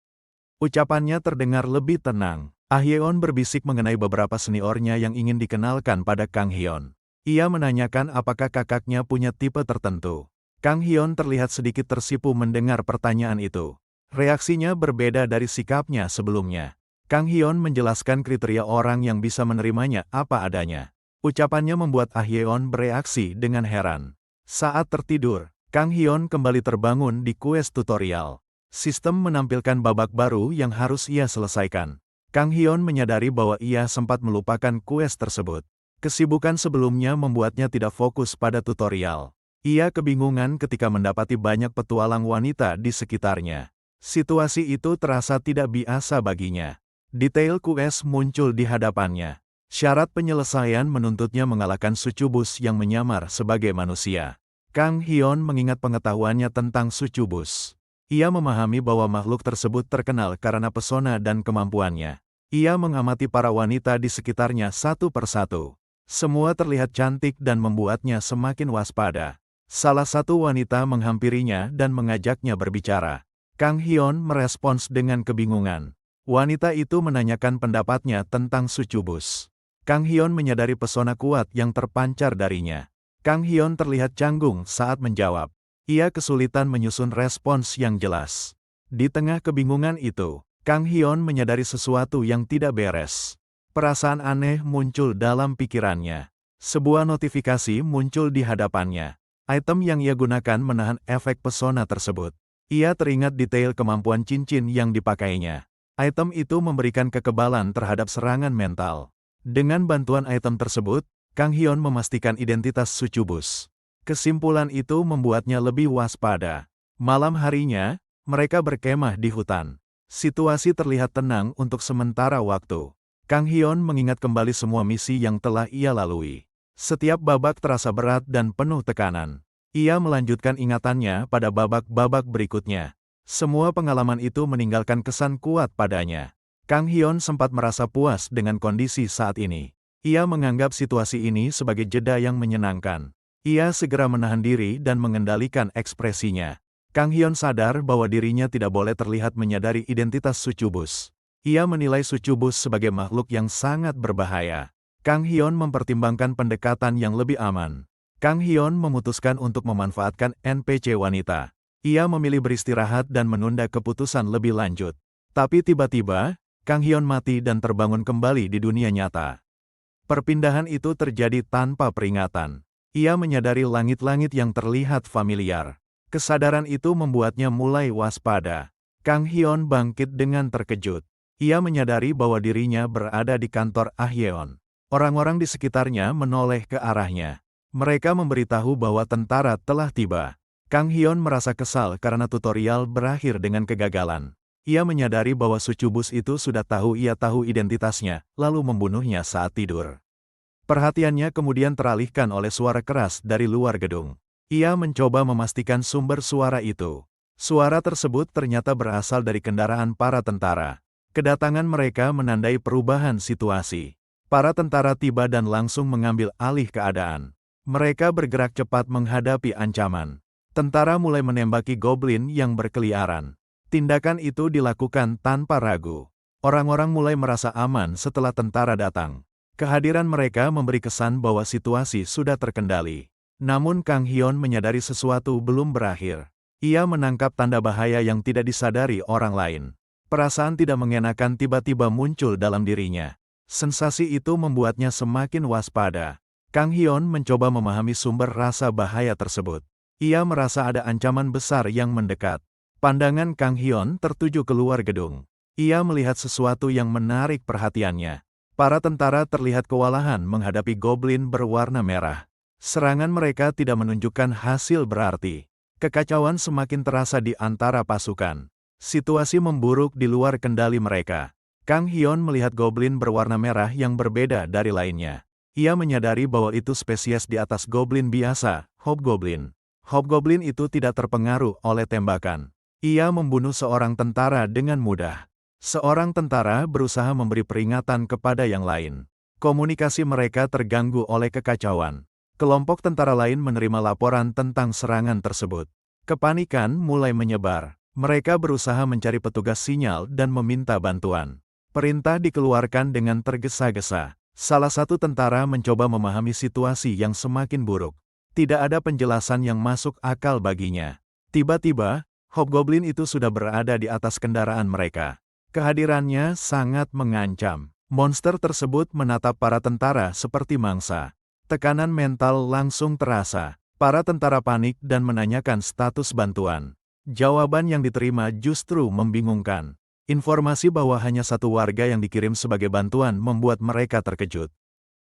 Ucapannya terdengar lebih tenang. Ah Hyeon berbisik mengenai beberapa seniornya yang ingin dikenalkan pada Kang Hyun. Ia menanyakan apakah kakaknya punya tipe tertentu. Kang Hyun terlihat sedikit tersipu mendengar pertanyaan itu. Reaksinya berbeda dari sikapnya sebelumnya. Kang Hyun menjelaskan kriteria orang yang bisa menerimanya apa adanya. Ucapannya membuat Ah Hyeon bereaksi dengan heran. Saat tertidur, Kang Hyun kembali terbangun di kues tutorial. Sistem menampilkan babak baru yang harus ia selesaikan. Kang Hyun menyadari bahwa ia sempat melupakan kues tersebut. Kesibukan sebelumnya membuatnya tidak fokus pada tutorial. Ia kebingungan ketika mendapati banyak petualang wanita di sekitarnya. Situasi itu terasa tidak biasa baginya. Detail kues muncul di hadapannya. Syarat penyelesaian menuntutnya mengalahkan sucubus yang menyamar sebagai manusia. Kang Hyun mengingat pengetahuannya tentang sucubus. Ia memahami bahwa makhluk tersebut terkenal karena pesona dan kemampuannya. Ia mengamati para wanita di sekitarnya satu persatu. Semua terlihat cantik dan membuatnya semakin waspada. Salah satu wanita menghampirinya dan mengajaknya berbicara. Kang Hyun merespons dengan kebingungan. Wanita itu menanyakan pendapatnya tentang sucubus. Kang Hyun menyadari pesona kuat yang terpancar darinya. Kang Hyun terlihat canggung saat menjawab. Ia kesulitan menyusun respons yang jelas. Di tengah kebingungan itu, Kang Hyun menyadari sesuatu yang tidak beres. Perasaan aneh muncul dalam pikirannya. Sebuah notifikasi muncul di hadapannya. Item yang ia gunakan menahan efek pesona tersebut. Ia teringat detail kemampuan cincin yang dipakainya. Item itu memberikan kekebalan terhadap serangan mental. Dengan bantuan item tersebut, Kang Hyun memastikan identitas Sucubus. Kesimpulan itu membuatnya lebih waspada. Malam harinya, mereka berkemah di hutan. Situasi terlihat tenang untuk sementara waktu. Kang Hyun mengingat kembali semua misi yang telah ia lalui. Setiap babak terasa berat dan penuh tekanan. Ia melanjutkan ingatannya pada babak-babak berikutnya. Semua pengalaman itu meninggalkan kesan kuat padanya. Kang Hyun sempat merasa puas dengan kondisi saat ini. Ia menganggap situasi ini sebagai jeda yang menyenangkan. Ia segera menahan diri dan mengendalikan ekspresinya. Kang Hyun sadar bahwa dirinya tidak boleh terlihat menyadari identitas Sucubus. Ia menilai Sucubus sebagai makhluk yang sangat berbahaya. Kang Hyun mempertimbangkan pendekatan yang lebih aman. Kang Hyun memutuskan untuk memanfaatkan NPC wanita. Ia memilih beristirahat dan menunda keputusan lebih lanjut. Tapi tiba-tiba, Kang Hyun mati dan terbangun kembali di dunia nyata. Perpindahan itu terjadi tanpa peringatan. Ia menyadari langit-langit yang terlihat familiar. Kesadaran itu membuatnya mulai waspada. Kang Hyun bangkit dengan terkejut. Ia menyadari bahwa dirinya berada di kantor Ahyeon. Orang-orang di sekitarnya menoleh ke arahnya. Mereka memberitahu bahwa tentara telah tiba. Kang Hyun merasa kesal karena tutorial berakhir dengan kegagalan. Ia menyadari bahwa Sucubus itu sudah tahu ia tahu identitasnya, lalu membunuhnya saat tidur. Perhatiannya kemudian teralihkan oleh suara keras dari luar gedung. Ia mencoba memastikan sumber suara itu. Suara tersebut ternyata berasal dari kendaraan para tentara. Kedatangan mereka menandai perubahan situasi. Para tentara tiba dan langsung mengambil alih keadaan. Mereka bergerak cepat menghadapi ancaman. Tentara mulai menembaki goblin yang berkeliaran. Tindakan itu dilakukan tanpa ragu. Orang-orang mulai merasa aman setelah tentara datang. Kehadiran mereka memberi kesan bahwa situasi sudah terkendali. Namun Kang Hyun menyadari sesuatu belum berakhir. Ia menangkap tanda bahaya yang tidak disadari orang lain. Perasaan tidak mengenakan tiba-tiba muncul dalam dirinya. Sensasi itu membuatnya semakin waspada. Kang Hyun mencoba memahami sumber rasa bahaya tersebut. Ia merasa ada ancaman besar yang mendekat. Pandangan Kang Hyun tertuju keluar gedung. Ia melihat sesuatu yang menarik perhatiannya. Para tentara terlihat kewalahan menghadapi goblin berwarna merah. Serangan mereka tidak menunjukkan hasil berarti. Kekacauan semakin terasa di antara pasukan. Situasi memburuk di luar kendali mereka. Kang Hyun melihat goblin berwarna merah yang berbeda dari lainnya. Ia menyadari bahwa itu spesies di atas goblin biasa, Hobgoblin. Hobgoblin itu tidak terpengaruh oleh tembakan. Ia membunuh seorang tentara dengan mudah. Seorang tentara berusaha memberi peringatan kepada yang lain. Komunikasi mereka terganggu oleh kekacauan. Kelompok tentara lain menerima laporan tentang serangan tersebut. Kepanikan mulai menyebar. Mereka berusaha mencari petugas sinyal dan meminta bantuan. Perintah dikeluarkan dengan tergesa-gesa. Salah satu tentara mencoba memahami situasi yang semakin buruk. Tidak ada penjelasan yang masuk akal baginya. Tiba-tiba, Hobgoblin itu sudah berada di atas kendaraan mereka. Kehadirannya sangat mengancam. Monster tersebut menatap para tentara seperti mangsa. Tekanan mental langsung terasa. Para tentara panik dan menanyakan status bantuan. Jawaban yang diterima justru membingungkan. Informasi bahwa hanya satu warga yang dikirim sebagai bantuan membuat mereka terkejut.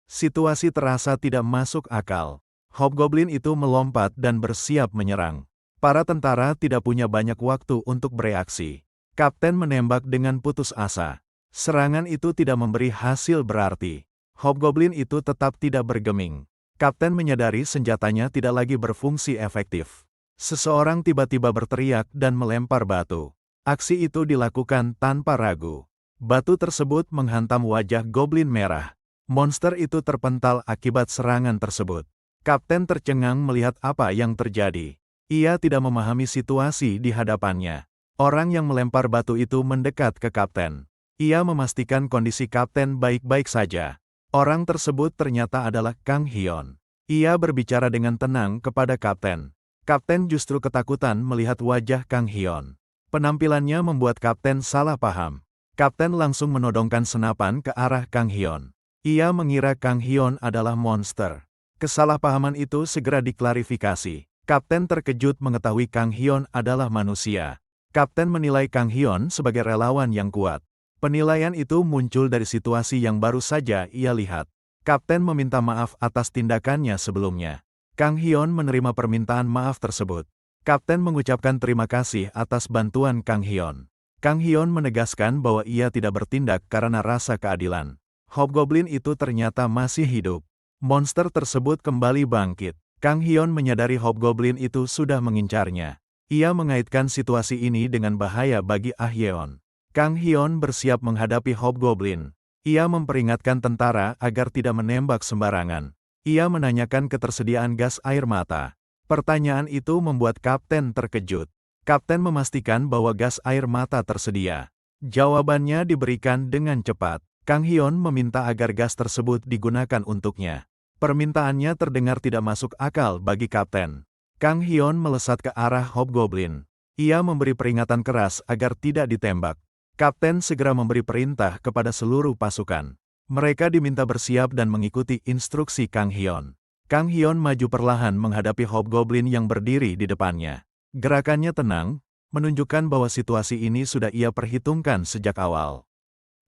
Situasi terasa tidak masuk akal. Hobgoblin itu melompat dan bersiap menyerang. Para tentara tidak punya banyak waktu untuk bereaksi. Kapten menembak dengan putus asa. Serangan itu tidak memberi hasil berarti. Hobgoblin itu tetap tidak bergeming. Kapten menyadari senjatanya tidak lagi berfungsi efektif. Seseorang tiba-tiba berteriak dan melempar batu. Aksi itu dilakukan tanpa ragu. Batu tersebut menghantam wajah goblin merah. Monster itu terpental akibat serangan tersebut. Kapten tercengang melihat apa yang terjadi. Ia tidak memahami situasi di hadapannya. Orang yang melempar batu itu mendekat ke kapten. Ia memastikan kondisi kapten baik-baik saja. Orang tersebut ternyata adalah Kang Hyun. Ia berbicara dengan tenang kepada kapten. Kapten justru ketakutan melihat wajah Kang Hyun. Penampilannya membuat kapten salah paham. Kapten langsung menodongkan senapan ke arah Kang Hyun. Ia mengira Kang Hyun adalah monster. Kesalahpahaman itu segera diklarifikasi. Kapten terkejut mengetahui Kang Hyun adalah manusia. Kapten menilai Kang Hyun sebagai relawan yang kuat. Penilaian itu muncul dari situasi yang baru saja ia lihat. Kapten meminta maaf atas tindakannya sebelumnya. Kang Hyun menerima permintaan maaf tersebut. Kapten mengucapkan terima kasih atas bantuan Kang Hyun. Kang Hyun menegaskan bahwa ia tidak bertindak karena rasa keadilan. Hobgoblin itu ternyata masih hidup. Monster tersebut kembali bangkit. Kang Hyun menyadari Hobgoblin itu sudah mengincarnya. Ia mengaitkan situasi ini dengan bahaya bagi Ah Yeon. Kang Hyun bersiap menghadapi Hobgoblin. Ia memperingatkan tentara agar tidak menembak sembarangan. Ia menanyakan ketersediaan gas air mata. Pertanyaan itu membuat kapten terkejut. Kapten memastikan bahwa gas air mata tersedia. Jawabannya diberikan dengan cepat. Kang Hyun meminta agar gas tersebut digunakan untuknya. Permintaannya terdengar tidak masuk akal bagi kapten. Kang Hyun melesat ke arah Hobgoblin. Ia memberi peringatan keras agar tidak ditembak. Kapten segera memberi perintah kepada seluruh pasukan. Mereka diminta bersiap dan mengikuti instruksi Kang Hyun. Kang Hyun maju perlahan menghadapi Hobgoblin yang berdiri di depannya. Gerakannya tenang, menunjukkan bahwa situasi ini sudah ia perhitungkan sejak awal.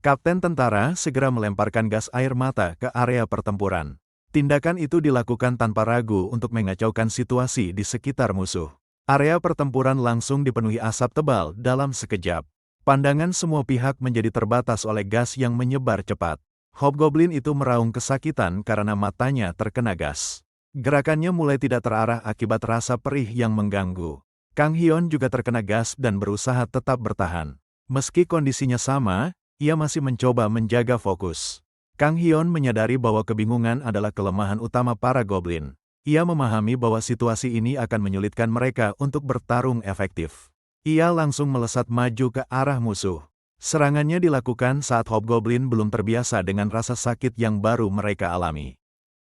Kapten tentara segera melemparkan gas air mata ke area pertempuran. Tindakan itu dilakukan tanpa ragu untuk mengacaukan situasi di sekitar musuh. Area pertempuran langsung dipenuhi asap tebal dalam sekejap. Pandangan semua pihak menjadi terbatas oleh gas yang menyebar cepat. Hobgoblin itu meraung kesakitan karena matanya terkena gas. Gerakannya mulai tidak terarah akibat rasa perih yang mengganggu. Kang Hyun juga terkena gas dan berusaha tetap bertahan. Meski kondisinya sama, ia masih mencoba menjaga fokus. Kang Hyun menyadari bahwa kebingungan adalah kelemahan utama para goblin. Ia memahami bahwa situasi ini akan menyulitkan mereka untuk bertarung efektif. Ia langsung melesat maju ke arah musuh. Serangannya dilakukan saat Hobgoblin belum terbiasa dengan rasa sakit yang baru mereka alami.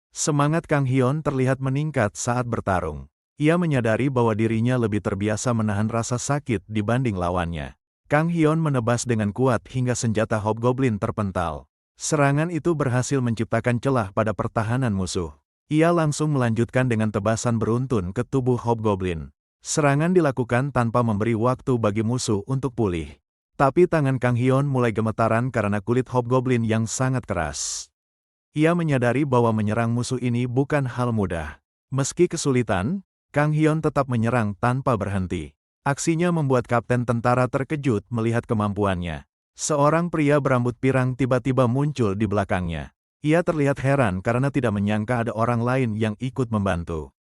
Semangat Kang Hyun terlihat meningkat saat bertarung. Ia menyadari bahwa dirinya lebih terbiasa menahan rasa sakit dibanding lawannya. Kang Hyun menebas dengan kuat hingga senjata Hobgoblin terpental. Serangan itu berhasil menciptakan celah pada pertahanan musuh. Ia langsung melanjutkan dengan tebasan beruntun ke tubuh Hobgoblin. Serangan dilakukan tanpa memberi waktu bagi musuh untuk pulih. Tapi tangan Kang Hyun mulai gemetaran karena kulit Hobgoblin yang sangat keras. Ia menyadari bahwa menyerang musuh ini bukan hal mudah. Meski kesulitan, Kang Hyun tetap menyerang tanpa berhenti. Aksinya membuat kapten tentara terkejut melihat kemampuannya. Seorang pria berambut pirang tiba-tiba muncul di belakangnya. Ia terlihat heran karena tidak menyangka ada orang lain yang ikut membantu.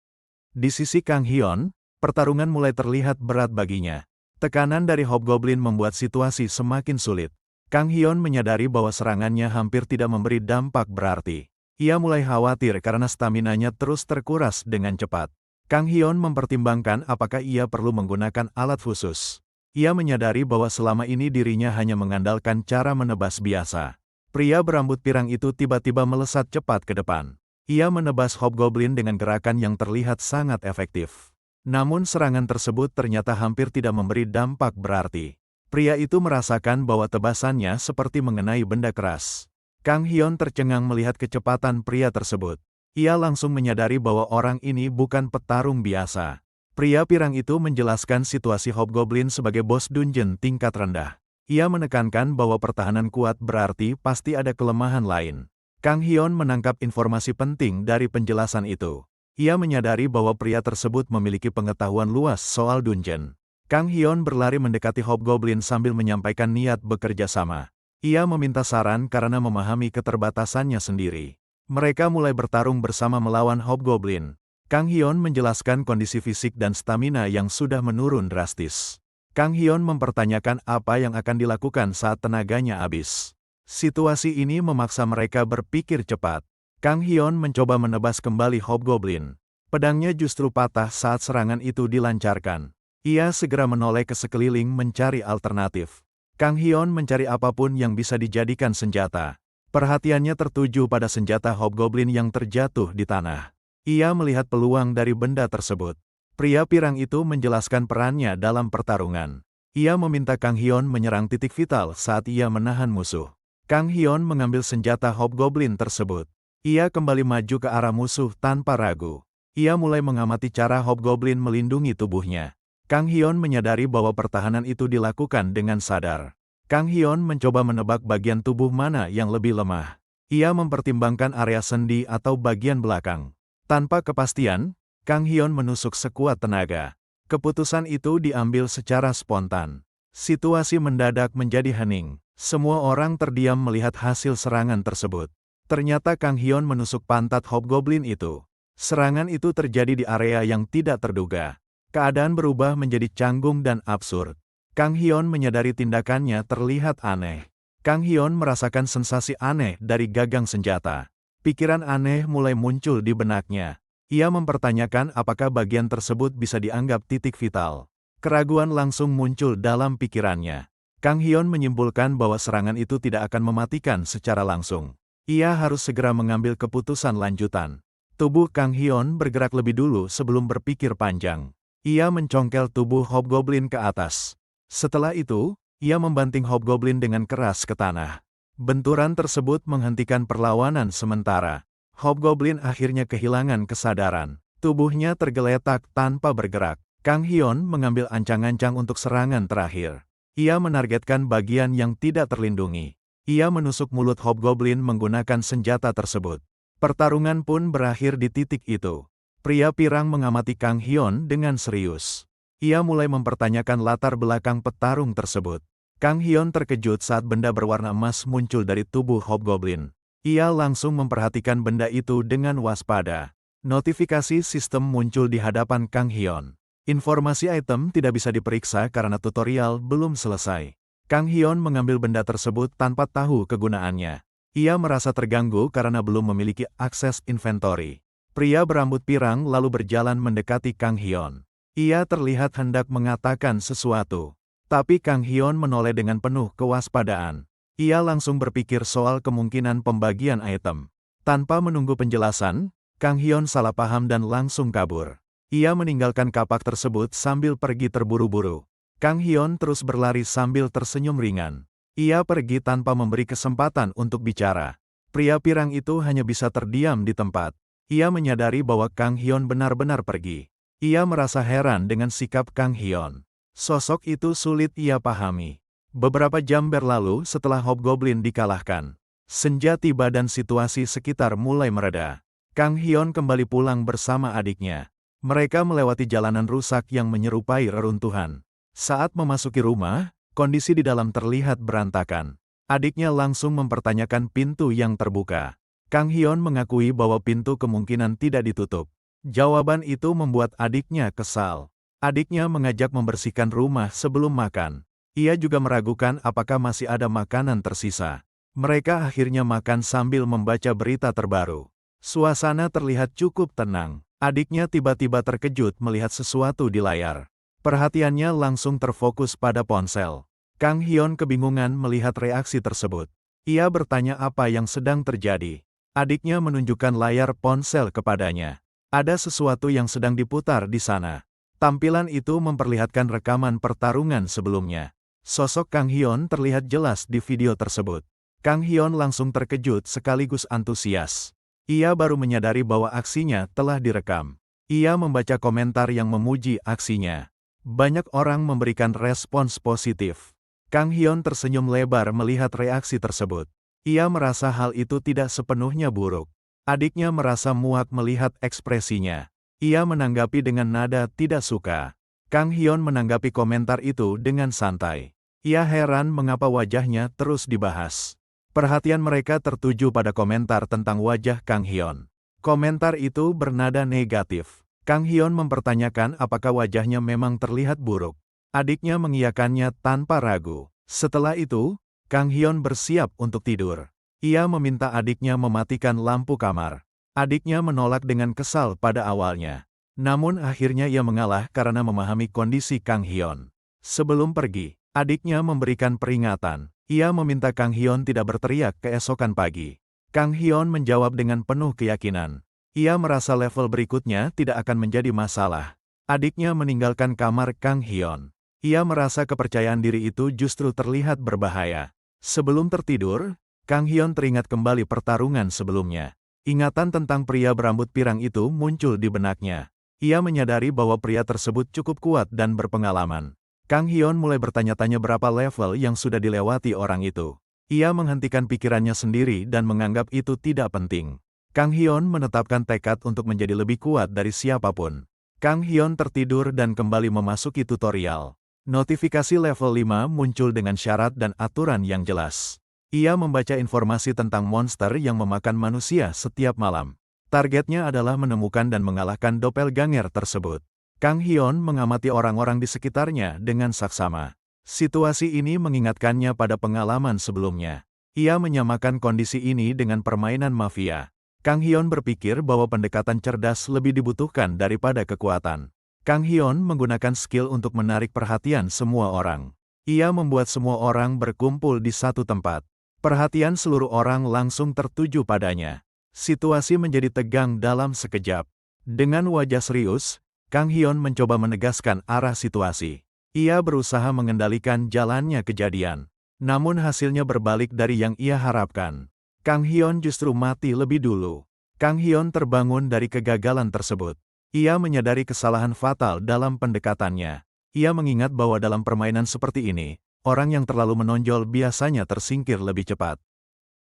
Di sisi Kang Hyun, pertarungan mulai terlihat berat baginya. Tekanan dari Hobgoblin membuat situasi semakin sulit. Kang Hyun menyadari bahwa serangannya hampir tidak memberi dampak berarti. Ia mulai khawatir karena staminanya terus terkuras dengan cepat. Kang Hyun mempertimbangkan apakah ia perlu menggunakan alat khusus. Ia menyadari bahwa selama ini dirinya hanya mengandalkan cara menebas biasa. Pria berambut pirang itu tiba-tiba melesat cepat ke depan. Ia menebas Hobgoblin dengan gerakan yang terlihat sangat efektif. Namun serangan tersebut ternyata hampir tidak memberi dampak berarti. Pria itu merasakan bahwa tebasannya seperti mengenai benda keras. Kang Hyun tercengang melihat kecepatan pria tersebut. Ia langsung menyadari bahwa orang ini bukan petarung biasa. Pria pirang itu menjelaskan situasi Hobgoblin sebagai bos dungeon tingkat rendah. Ia menekankan bahwa pertahanan kuat berarti pasti ada kelemahan lain. Kang Hyun menangkap informasi penting dari penjelasan itu. Ia menyadari bahwa pria tersebut memiliki pengetahuan luas soal dungeon. Kang Hyun berlari mendekati Hobgoblin sambil menyampaikan niat bekerja sama. Ia meminta saran karena memahami keterbatasannya sendiri. Mereka mulai bertarung bersama melawan Hobgoblin. Kang Hyun menjelaskan kondisi fisik dan stamina yang sudah menurun drastis. Kang Hyun mempertanyakan apa yang akan dilakukan saat tenaganya habis. Situasi ini memaksa mereka berpikir cepat. Kang Hyun mencoba menebas kembali Hobgoblin. Pedangnya justru patah saat serangan itu dilancarkan. Ia segera menoleh ke sekeliling mencari alternatif. Kang Hyun mencari apapun yang bisa dijadikan senjata. Perhatiannya tertuju pada senjata Hobgoblin yang terjatuh di tanah. Ia melihat peluang dari benda tersebut. Pria pirang itu menjelaskan perannya dalam pertarungan. Ia meminta Kang Hyun menyerang titik vital saat ia menahan musuh. Kang Hyun mengambil senjata Hobgoblin tersebut. Ia kembali maju ke arah musuh tanpa ragu. Ia mulai mengamati cara Hobgoblin melindungi tubuhnya. Kang Hyun menyadari bahwa pertahanan itu dilakukan dengan sadar. Kang Hyun mencoba menebak bagian tubuh mana yang lebih lemah. Ia mempertimbangkan area sendi atau bagian belakang. Tanpa kepastian, Kang Hyun menusuk sekuat tenaga. Keputusan itu diambil secara spontan. Situasi mendadak menjadi hening. Semua orang terdiam melihat hasil serangan tersebut. Ternyata Kang Hyun menusuk pantat Hobgoblin itu. Serangan itu terjadi di area yang tidak terduga. Keadaan berubah menjadi canggung dan absurd. Kang Hyun menyadari tindakannya terlihat aneh. Kang Hyun merasakan sensasi aneh dari gagang senjata. Pikiran aneh mulai muncul di benaknya. Ia mempertanyakan apakah bagian tersebut bisa dianggap titik vital. Keraguan langsung muncul dalam pikirannya. Kang Hyun menyimpulkan bahwa serangan itu tidak akan mematikan secara langsung. Ia harus segera mengambil keputusan lanjutan. Tubuh Kang Hyun bergerak lebih dulu sebelum berpikir panjang. Ia mencongkel tubuh Hobgoblin ke atas. Setelah itu, ia membanting Hobgoblin dengan keras ke tanah. Benturan tersebut menghentikan perlawanan sementara. Hobgoblin akhirnya kehilangan kesadaran. Tubuhnya tergeletak tanpa bergerak. Kang Hyun mengambil ancang-ancang untuk serangan terakhir. Ia menargetkan bagian yang tidak terlindungi. Ia menusuk mulut Hobgoblin menggunakan senjata tersebut. Pertarungan pun berakhir di titik itu. Pria pirang mengamati Kang Hyun dengan serius. Ia mulai mempertanyakan latar belakang petarung tersebut. Kang Hyun terkejut saat benda berwarna emas muncul dari tubuh Hobgoblin. Ia langsung memperhatikan benda itu dengan waspada. Notifikasi sistem muncul di hadapan Kang Hyun. Informasi item tidak bisa diperiksa karena tutorial belum selesai. Kang Hyun mengambil benda tersebut tanpa tahu kegunaannya. Ia merasa terganggu karena belum memiliki akses inventory. Pria berambut pirang lalu berjalan mendekati Kang Hyun. Ia terlihat hendak mengatakan sesuatu. Tapi Kang Hyun menoleh dengan penuh kewaspadaan. Ia langsung berpikir soal kemungkinan pembagian item. Tanpa menunggu penjelasan, Kang Hyun salah paham dan langsung kabur. Ia meninggalkan kapak tersebut sambil pergi terburu-buru. Kang Hyun terus berlari sambil tersenyum ringan. Ia pergi tanpa memberi kesempatan untuk bicara. Pria pirang itu hanya bisa terdiam di tempat. Ia menyadari bahwa Kang Hyun benar-benar pergi. Ia merasa heran dengan sikap Kang Hyun. Sosok itu sulit ia pahami. Beberapa jam berlalu setelah Hobgoblin dikalahkan. Senja tiba dan situasi sekitar mulai mereda. Kang Hyun kembali pulang bersama adiknya. Mereka melewati jalanan rusak yang menyerupai reruntuhan. Saat memasuki rumah, kondisi di dalam terlihat berantakan. Adiknya langsung mempertanyakan pintu yang terbuka. Kang Hyun mengakui bahwa pintu kemungkinan tidak ditutup. Jawaban itu membuat adiknya kesal. Adiknya mengajak membersihkan rumah sebelum makan. Ia juga meragukan apakah masih ada makanan tersisa. Mereka akhirnya makan sambil membaca berita terbaru. Suasana terlihat cukup tenang. Adiknya tiba-tiba terkejut melihat sesuatu di layar. Perhatiannya langsung terfokus pada ponsel. Kang Hyun kebingungan melihat reaksi tersebut. Ia bertanya apa yang sedang terjadi. Adiknya menunjukkan layar ponsel kepadanya. Ada sesuatu yang sedang diputar di sana. Tampilan itu memperlihatkan rekaman pertarungan sebelumnya. Sosok Kang Hyun terlihat jelas di video tersebut. Kang Hyun langsung terkejut sekaligus antusias. Ia baru menyadari bahwa aksinya telah direkam. Ia membaca komentar yang memuji aksinya. Banyak orang memberikan respons positif. Kang Hyun tersenyum lebar melihat reaksi tersebut. Ia merasa hal itu tidak sepenuhnya buruk. Adiknya merasa muak melihat ekspresinya. Ia menanggapi dengan nada tidak suka. Kang Hyun menanggapi komentar itu dengan santai. Ia heran mengapa wajahnya terus dibahas. Perhatian mereka tertuju pada komentar tentang wajah Kang Hyun. Komentar itu bernada negatif. Kang Hyun mempertanyakan apakah wajahnya memang terlihat buruk. Adiknya mengiyakannya tanpa ragu. Setelah itu, Kang Hyun bersiap untuk tidur. Ia meminta adiknya mematikan lampu kamar. Adiknya menolak dengan kesal pada awalnya. Namun akhirnya ia mengalah karena memahami kondisi Kang Hyun. Sebelum pergi, adiknya memberikan peringatan. Ia meminta Kang Hyun tidak berteriak keesokan pagi. Kang Hyun menjawab dengan penuh keyakinan. Ia merasa level berikutnya tidak akan menjadi masalah. Adiknya meninggalkan kamar Kang Hyun. Ia merasa kepercayaan diri itu justru terlihat berbahaya. Sebelum tertidur, Kang Hyun teringat kembali pertarungan sebelumnya. Ingatan tentang pria berambut pirang itu muncul di benaknya. Ia menyadari bahwa pria tersebut cukup kuat dan berpengalaman. Kang Hyun mulai bertanya-tanya berapa level yang sudah dilewati orang itu. Ia menghentikan pikirannya sendiri dan menganggap itu tidak penting. Kang Hyun menetapkan tekad untuk menjadi lebih kuat dari siapapun. Kang Hyun tertidur dan kembali memasuki tutorial. Notifikasi level 5 muncul dengan syarat dan aturan yang jelas. Ia membaca informasi tentang monster yang memakan manusia setiap malam. Targetnya adalah menemukan dan mengalahkan doppelganger tersebut. Kang Hyun mengamati orang-orang di sekitarnya dengan saksama. Situasi ini mengingatkannya pada pengalaman sebelumnya. Ia menyamakan kondisi ini dengan permainan mafia. Kang Hyun berpikir bahwa pendekatan cerdas lebih dibutuhkan daripada kekuatan. Kang Hyun menggunakan skill untuk menarik perhatian semua orang. Ia membuat semua orang berkumpul di satu tempat. Perhatian seluruh orang langsung tertuju padanya. Situasi menjadi tegang dalam sekejap. Dengan wajah serius, Kang Hyun mencoba menegaskan arah situasi. Ia berusaha mengendalikan jalannya kejadian. Namun hasilnya berbalik dari yang ia harapkan. Kang Hyun justru mati lebih dulu. Kang Hyun terbangun dari kegagalan tersebut. Ia menyadari kesalahan fatal dalam pendekatannya. Ia mengingat bahwa dalam permainan seperti ini, orang yang terlalu menonjol biasanya tersingkir lebih cepat.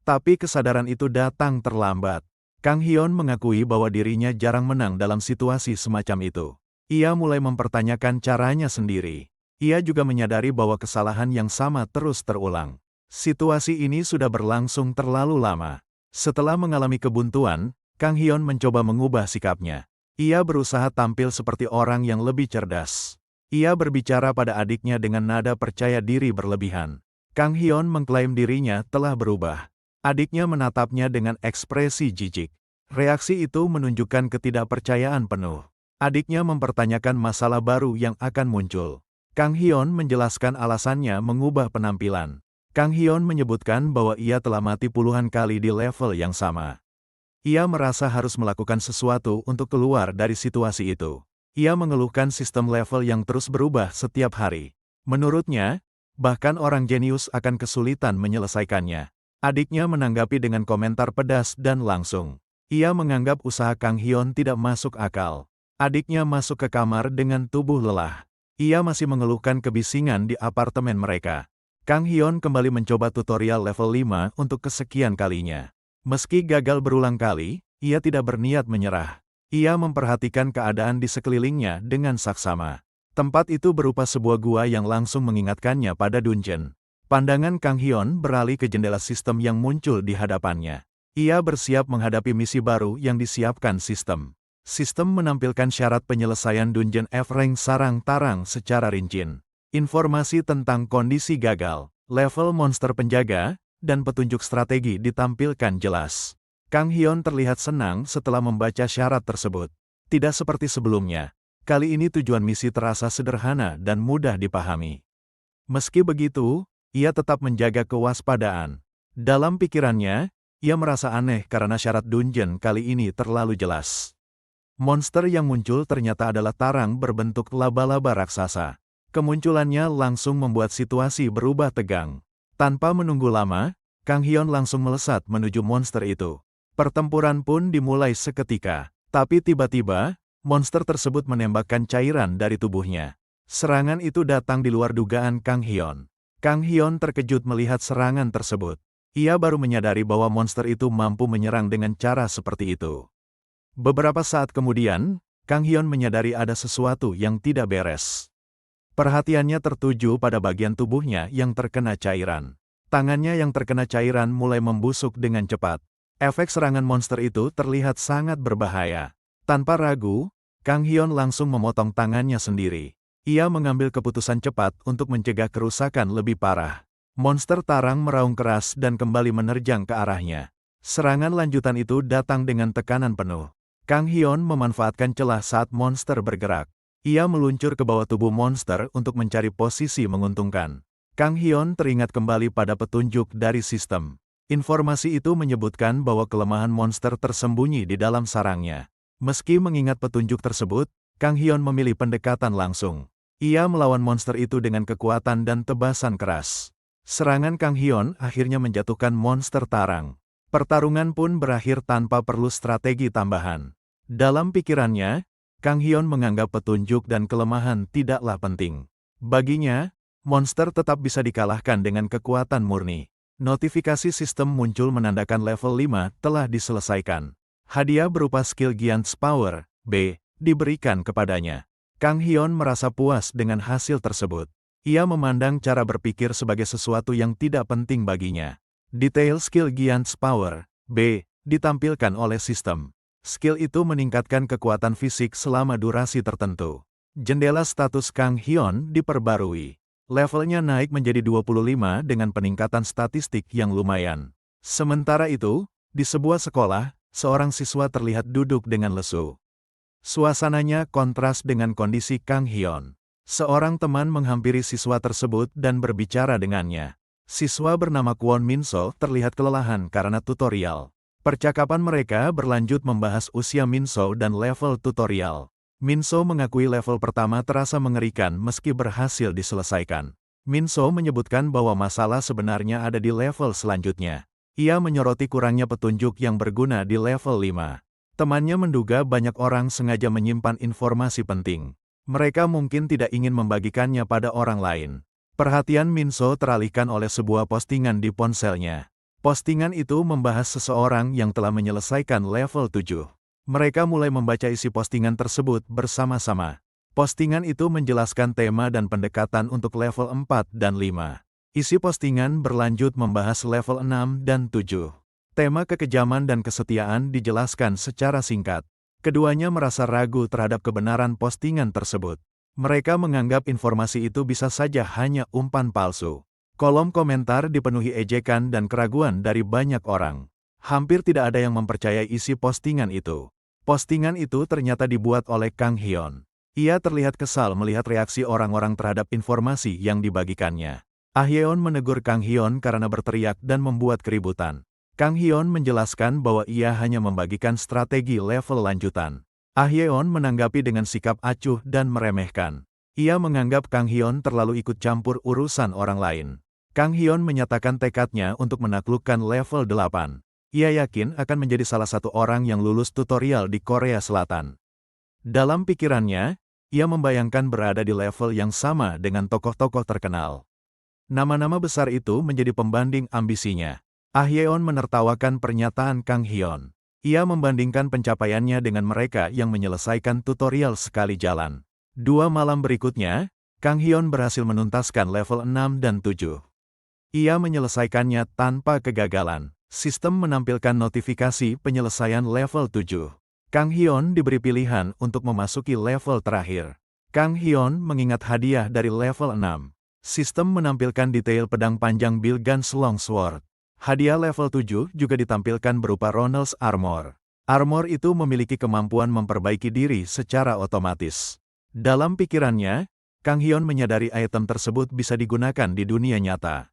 Tapi kesadaran itu datang terlambat. Kang Hyun mengakui bahwa dirinya jarang menang dalam situasi semacam itu. Ia mulai mempertanyakan caranya sendiri. Ia juga menyadari bahwa kesalahan yang sama terus terulang. Situasi ini sudah berlangsung terlalu lama. Setelah mengalami kebuntuan, Kang Hyun mencoba mengubah sikapnya. Ia berusaha tampil seperti orang yang lebih cerdas. Ia berbicara pada adiknya dengan nada percaya diri berlebihan. Kang Hyun mengklaim dirinya telah berubah. Adiknya menatapnya dengan ekspresi jijik. Reaksi itu menunjukkan ketidakpercayaan penuh. Adiknya mempertanyakan masalah baru yang akan muncul. Kang Hyun menjelaskan alasannya mengubah penampilan. Kang Hyun menyebutkan bahwa ia telah mati puluhan kali di level yang sama. Ia merasa harus melakukan sesuatu untuk keluar dari situasi itu. Ia mengeluhkan sistem level yang terus berubah setiap hari. Menurutnya, bahkan orang jenius akan kesulitan menyelesaikannya. Adiknya menanggapi dengan komentar pedas dan langsung. Ia menganggap usaha Kang Hyun tidak masuk akal. Adiknya masuk ke kamar dengan tubuh lelah. Ia masih mengeluhkan kebisingan di apartemen mereka. Kang Hyun kembali mencoba tutorial level 5 untuk kesekian kalinya. Meski gagal berulang kali, ia tidak berniat menyerah. Ia memperhatikan keadaan di sekelilingnya dengan saksama. Tempat itu berupa sebuah gua yang langsung mengingatkannya pada dungeon. Pandangan Kang Hyun beralih ke jendela sistem yang muncul di hadapannya. Ia bersiap menghadapi misi baru yang disiapkan sistem. Sistem menampilkan syarat penyelesaian dungeon F-Rank sarang-tarang secara rinci. Informasi tentang kondisi gagal, level monster penjaga, dan petunjuk strategi ditampilkan jelas. Kang Hyun terlihat senang setelah membaca syarat tersebut. Tidak seperti sebelumnya. Kali ini tujuan misi terasa sederhana dan mudah dipahami. Meski begitu, ia tetap menjaga kewaspadaan. Dalam pikirannya, ia merasa aneh karena syarat dungeon kali ini terlalu jelas. Monster yang muncul ternyata adalah tarang berbentuk laba-laba raksasa. Kemunculannya langsung membuat situasi berubah tegang. Tanpa menunggu lama, Kang Hyun langsung melesat menuju monster itu. Pertempuran pun dimulai seketika. Tapi tiba-tiba, monster tersebut menembakkan cairan dari tubuhnya. Serangan itu datang di luar dugaan Kang Hyun. Kang Hyun terkejut melihat serangan tersebut. Ia baru menyadari bahwa monster itu mampu menyerang dengan cara seperti itu. Beberapa saat kemudian, Kang Hyun menyadari ada sesuatu yang tidak beres. Perhatiannya tertuju pada bagian tubuhnya yang terkena cairan. Tangannya yang terkena cairan mulai membusuk dengan cepat. Efek serangan monster itu terlihat sangat berbahaya. Tanpa ragu, Kang Hyun langsung memotong tangannya sendiri. Ia mengambil keputusan cepat untuk mencegah kerusakan lebih parah. Monster tarang meraung keras dan kembali menerjang ke arahnya. Serangan lanjutan itu datang dengan tekanan penuh. Kang Hyun memanfaatkan celah saat monster bergerak. Ia meluncur ke bawah tubuh monster untuk mencari posisi menguntungkan. Kang Hyun teringat kembali pada petunjuk dari sistem. Informasi itu menyebutkan bahwa kelemahan monster tersembunyi di dalam sarangnya. Meski mengingat petunjuk tersebut, Kang Hyun memilih pendekatan langsung. Ia melawan monster itu dengan kekuatan dan tebasan keras. Serangan Kang Hyun akhirnya menjatuhkan monster tarang. Pertarungan pun berakhir tanpa perlu strategi tambahan. Dalam pikirannya, Kang Hyun menganggap petunjuk dan kelemahan tidaklah penting. Baginya, monster tetap bisa dikalahkan dengan kekuatan murni. Notifikasi sistem muncul menandakan level 5 telah diselesaikan. Hadiah berupa skill Giant's Power, B, diberikan kepadanya. Kang Hyun merasa puas dengan hasil tersebut. Ia memandang cara berpikir sebagai sesuatu yang tidak penting baginya. Detail skill Giant's Power, B, ditampilkan oleh sistem. Skill itu meningkatkan kekuatan fisik selama durasi tertentu. Jendela status Kang Hyun diperbarui. Levelnya naik menjadi 25 dengan peningkatan statistik yang lumayan. Sementara itu, di sebuah sekolah, seorang siswa terlihat duduk dengan lesu. Suasananya kontras dengan kondisi Kang Hyun. Seorang teman menghampiri siswa tersebut dan berbicara dengannya. Siswa bernama Kwon Minso terlihat kelelahan karena tutorial. Percakapan mereka berlanjut membahas usia Minso dan level tutorial. Minso mengakui level pertama terasa mengerikan meski berhasil diselesaikan. Minso menyebutkan bahwa masalah sebenarnya ada di level selanjutnya. Ia menyoroti kurangnya petunjuk yang berguna di level 5. Temannya menduga banyak orang sengaja menyimpan informasi penting. Mereka mungkin tidak ingin membagikannya pada orang lain. Perhatian Minso teralihkan oleh sebuah postingan di ponselnya. Postingan itu membahas seseorang yang telah menyelesaikan level 7. Mereka mulai membaca isi postingan tersebut bersama-sama. Postingan itu menjelaskan tema dan pendekatan untuk level 4 dan 5. Isi postingan berlanjut membahas level 6 dan 7. Tema kekejaman dan kesetiaan dijelaskan secara singkat. Keduanya merasa ragu terhadap kebenaran postingan tersebut. Mereka menganggap informasi itu bisa saja hanya umpan palsu. Kolom komentar dipenuhi ejekan dan keraguan dari banyak orang. Hampir tidak ada yang mempercayai isi postingan itu. Postingan itu ternyata dibuat oleh Kang Hyun. Ia terlihat kesal melihat reaksi orang-orang terhadap informasi yang dibagikannya. Ah Yeon menegur Kang Hyun karena berteriak dan membuat keributan. Kang Hyun menjelaskan bahwa ia hanya membagikan strategi level lanjutan. Ah Yeon menanggapi dengan sikap acuh dan meremehkan. Ia menganggap Kang Hyun terlalu ikut campur urusan orang lain. Kang Hyun menyatakan tekadnya untuk menaklukkan level 8. Ia yakin akan menjadi salah satu orang yang lulus tutorial di Korea Selatan. Dalam pikirannya, ia membayangkan berada di level yang sama dengan tokoh-tokoh terkenal. Nama-nama besar itu menjadi pembanding ambisinya. Ah Yeon menertawakan pernyataan Kang Hyun. Ia membandingkan pencapaiannya dengan mereka yang menyelesaikan tutorial sekali jalan. 2 malam berikutnya, Kang Hyun berhasil menuntaskan level 6 dan 7. Ia menyelesaikannya tanpa kegagalan. Sistem menampilkan notifikasi penyelesaian level 7. Kang Hyun diberi pilihan untuk memasuki level terakhir. Kang Hyun mengingat hadiah dari level 6. Sistem menampilkan detail pedang panjang Bill Guns Longsword. Hadiah level 7 juga ditampilkan berupa Ronald's Armor. Armor itu memiliki kemampuan memperbaiki diri secara otomatis. Dalam pikirannya, Kang Hyun menyadari item tersebut bisa digunakan di dunia nyata.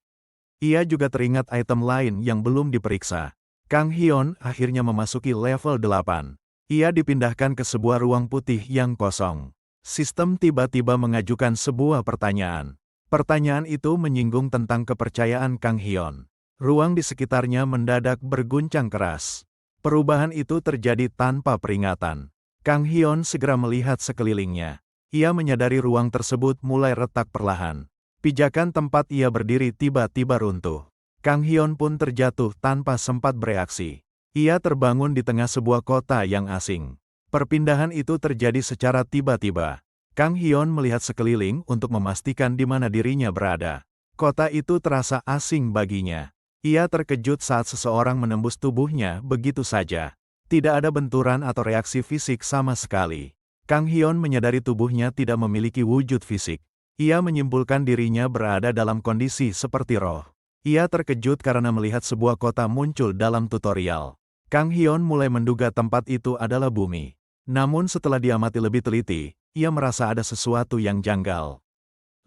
Ia juga teringat item lain yang belum diperiksa. Kang Hyun akhirnya memasuki level 8. Ia dipindahkan ke sebuah ruang putih yang kosong. Sistem tiba-tiba mengajukan sebuah pertanyaan. Pertanyaan itu menyinggung tentang kepercayaan Kang Hyun. Ruang di sekitarnya mendadak berguncang keras. Perubahan itu terjadi tanpa peringatan. Kang Hyun segera melihat sekelilingnya. Ia menyadari ruang tersebut mulai retak perlahan. Pijakan tempat ia berdiri tiba-tiba runtuh. Kang Hyun pun terjatuh tanpa sempat bereaksi. Ia terbangun di tengah sebuah kota yang asing. Perpindahan itu terjadi secara tiba-tiba. Kang Hyun melihat sekeliling untuk memastikan di mana dirinya berada. Kota itu terasa asing baginya. Ia terkejut saat seseorang menembus tubuhnya begitu saja. Tidak ada benturan atau reaksi fisik sama sekali. Kang Hyun menyadari tubuhnya tidak memiliki wujud fisik. Ia menyimpulkan dirinya berada dalam kondisi seperti roh. Ia terkejut karena melihat sebuah kota muncul dalam tutorial. Kang Hyun mulai menduga tempat itu adalah bumi. Namun setelah diamati lebih teliti, ia merasa ada sesuatu yang janggal.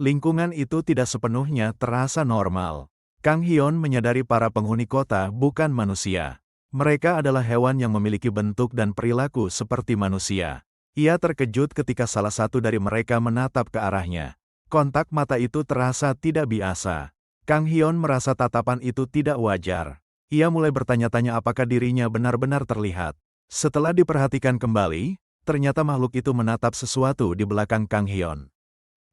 Lingkungan itu tidak sepenuhnya terasa normal. Kang Hyun menyadari para penghuni kota bukan manusia. Mereka adalah hewan yang memiliki bentuk dan perilaku seperti manusia. Ia terkejut ketika salah satu dari mereka menatap ke arahnya. Kontak mata itu terasa tidak biasa. Kang Hyun merasa tatapan itu tidak wajar. Ia mulai bertanya-tanya apakah dirinya benar-benar terlihat. Setelah diperhatikan kembali, ternyata makhluk itu menatap sesuatu di belakang Kang Hyun.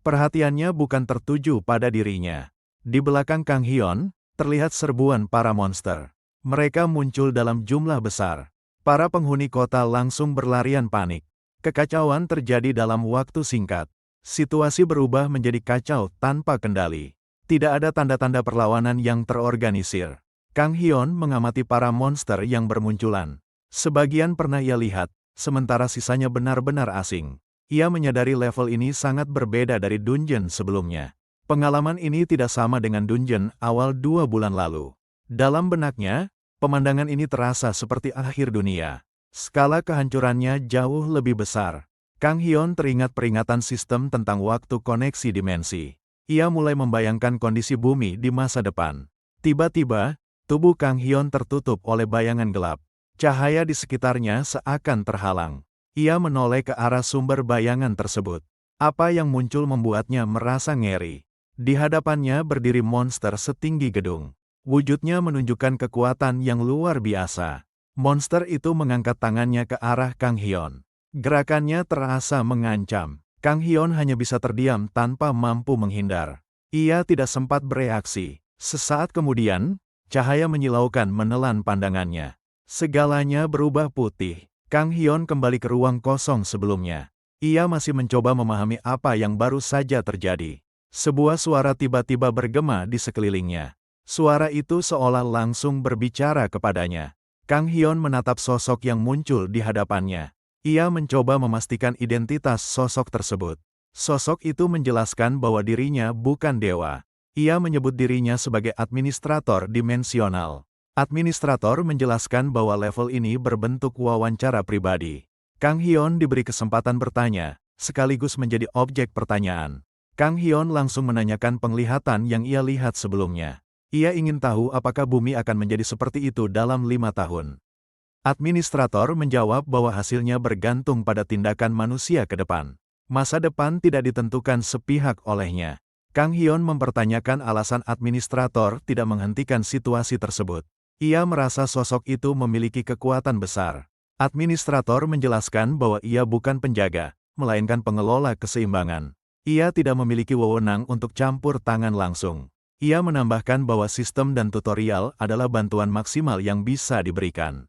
Perhatiannya bukan tertuju pada dirinya. Di belakang Kang Hyun, terlihat serbuan para monster. Mereka muncul dalam jumlah besar. Para penghuni kota langsung berlarian panik. Kekacauan terjadi dalam waktu singkat. Situasi berubah menjadi kacau tanpa kendali. Tidak ada tanda-tanda perlawanan yang terorganisir. Kang Hyun mengamati para monster yang bermunculan. Sebagian pernah ia lihat, sementara sisanya benar-benar asing. Ia menyadari level ini sangat berbeda dari dungeon sebelumnya. Pengalaman ini tidak sama dengan dungeon awal 2 bulan lalu. Dalam benaknya, pemandangan ini terasa seperti akhir dunia. Skala kehancurannya jauh lebih besar. Kang Hyun teringat peringatan sistem tentang waktu koneksi dimensi. Ia mulai membayangkan kondisi bumi di masa depan. Tiba-tiba, tubuh Kang Hyun tertutup oleh bayangan gelap. Cahaya di sekitarnya seakan terhalang. Ia menoleh ke arah sumber bayangan tersebut. Apa yang muncul membuatnya merasa ngeri. Di hadapannya berdiri monster setinggi gedung. Wujudnya menunjukkan kekuatan yang luar biasa. Monster itu mengangkat tangannya ke arah Kang Hyun. Gerakannya terasa mengancam. Kang Hyun hanya bisa terdiam tanpa mampu menghindar. Ia tidak sempat bereaksi. Sesaat kemudian, cahaya menyilaukan menelan pandangannya. Segalanya berubah putih. Kang Hyun kembali ke ruang kosong sebelumnya. Ia masih mencoba memahami apa yang baru saja terjadi. Sebuah suara tiba-tiba bergema di sekelilingnya. Suara itu seolah langsung berbicara kepadanya. Kang Hyun menatap sosok yang muncul di hadapannya. Ia mencoba memastikan identitas sosok tersebut. Sosok itu menjelaskan bahwa dirinya bukan dewa. Ia menyebut dirinya sebagai administrator dimensional. Administrator menjelaskan bahwa level ini berbentuk wawancara pribadi. Kang Hyun diberi kesempatan bertanya, sekaligus menjadi objek pertanyaan. Kang Hyun langsung menanyakan penglihatan yang ia lihat sebelumnya. Ia ingin tahu apakah bumi akan menjadi seperti itu dalam 5 tahun. Administrator menjawab bahwa hasilnya bergantung pada tindakan manusia ke depan. Masa depan tidak ditentukan sepihak olehnya. Kang Hyun mempertanyakan alasan administrator tidak menghentikan situasi tersebut. Ia merasa sosok itu memiliki kekuatan besar. Administrator menjelaskan bahwa ia bukan penjaga, melainkan pengelola keseimbangan. Ia tidak memiliki wewenang untuk campur tangan langsung. Ia menambahkan bahwa sistem dan tutorial adalah bantuan maksimal yang bisa diberikan.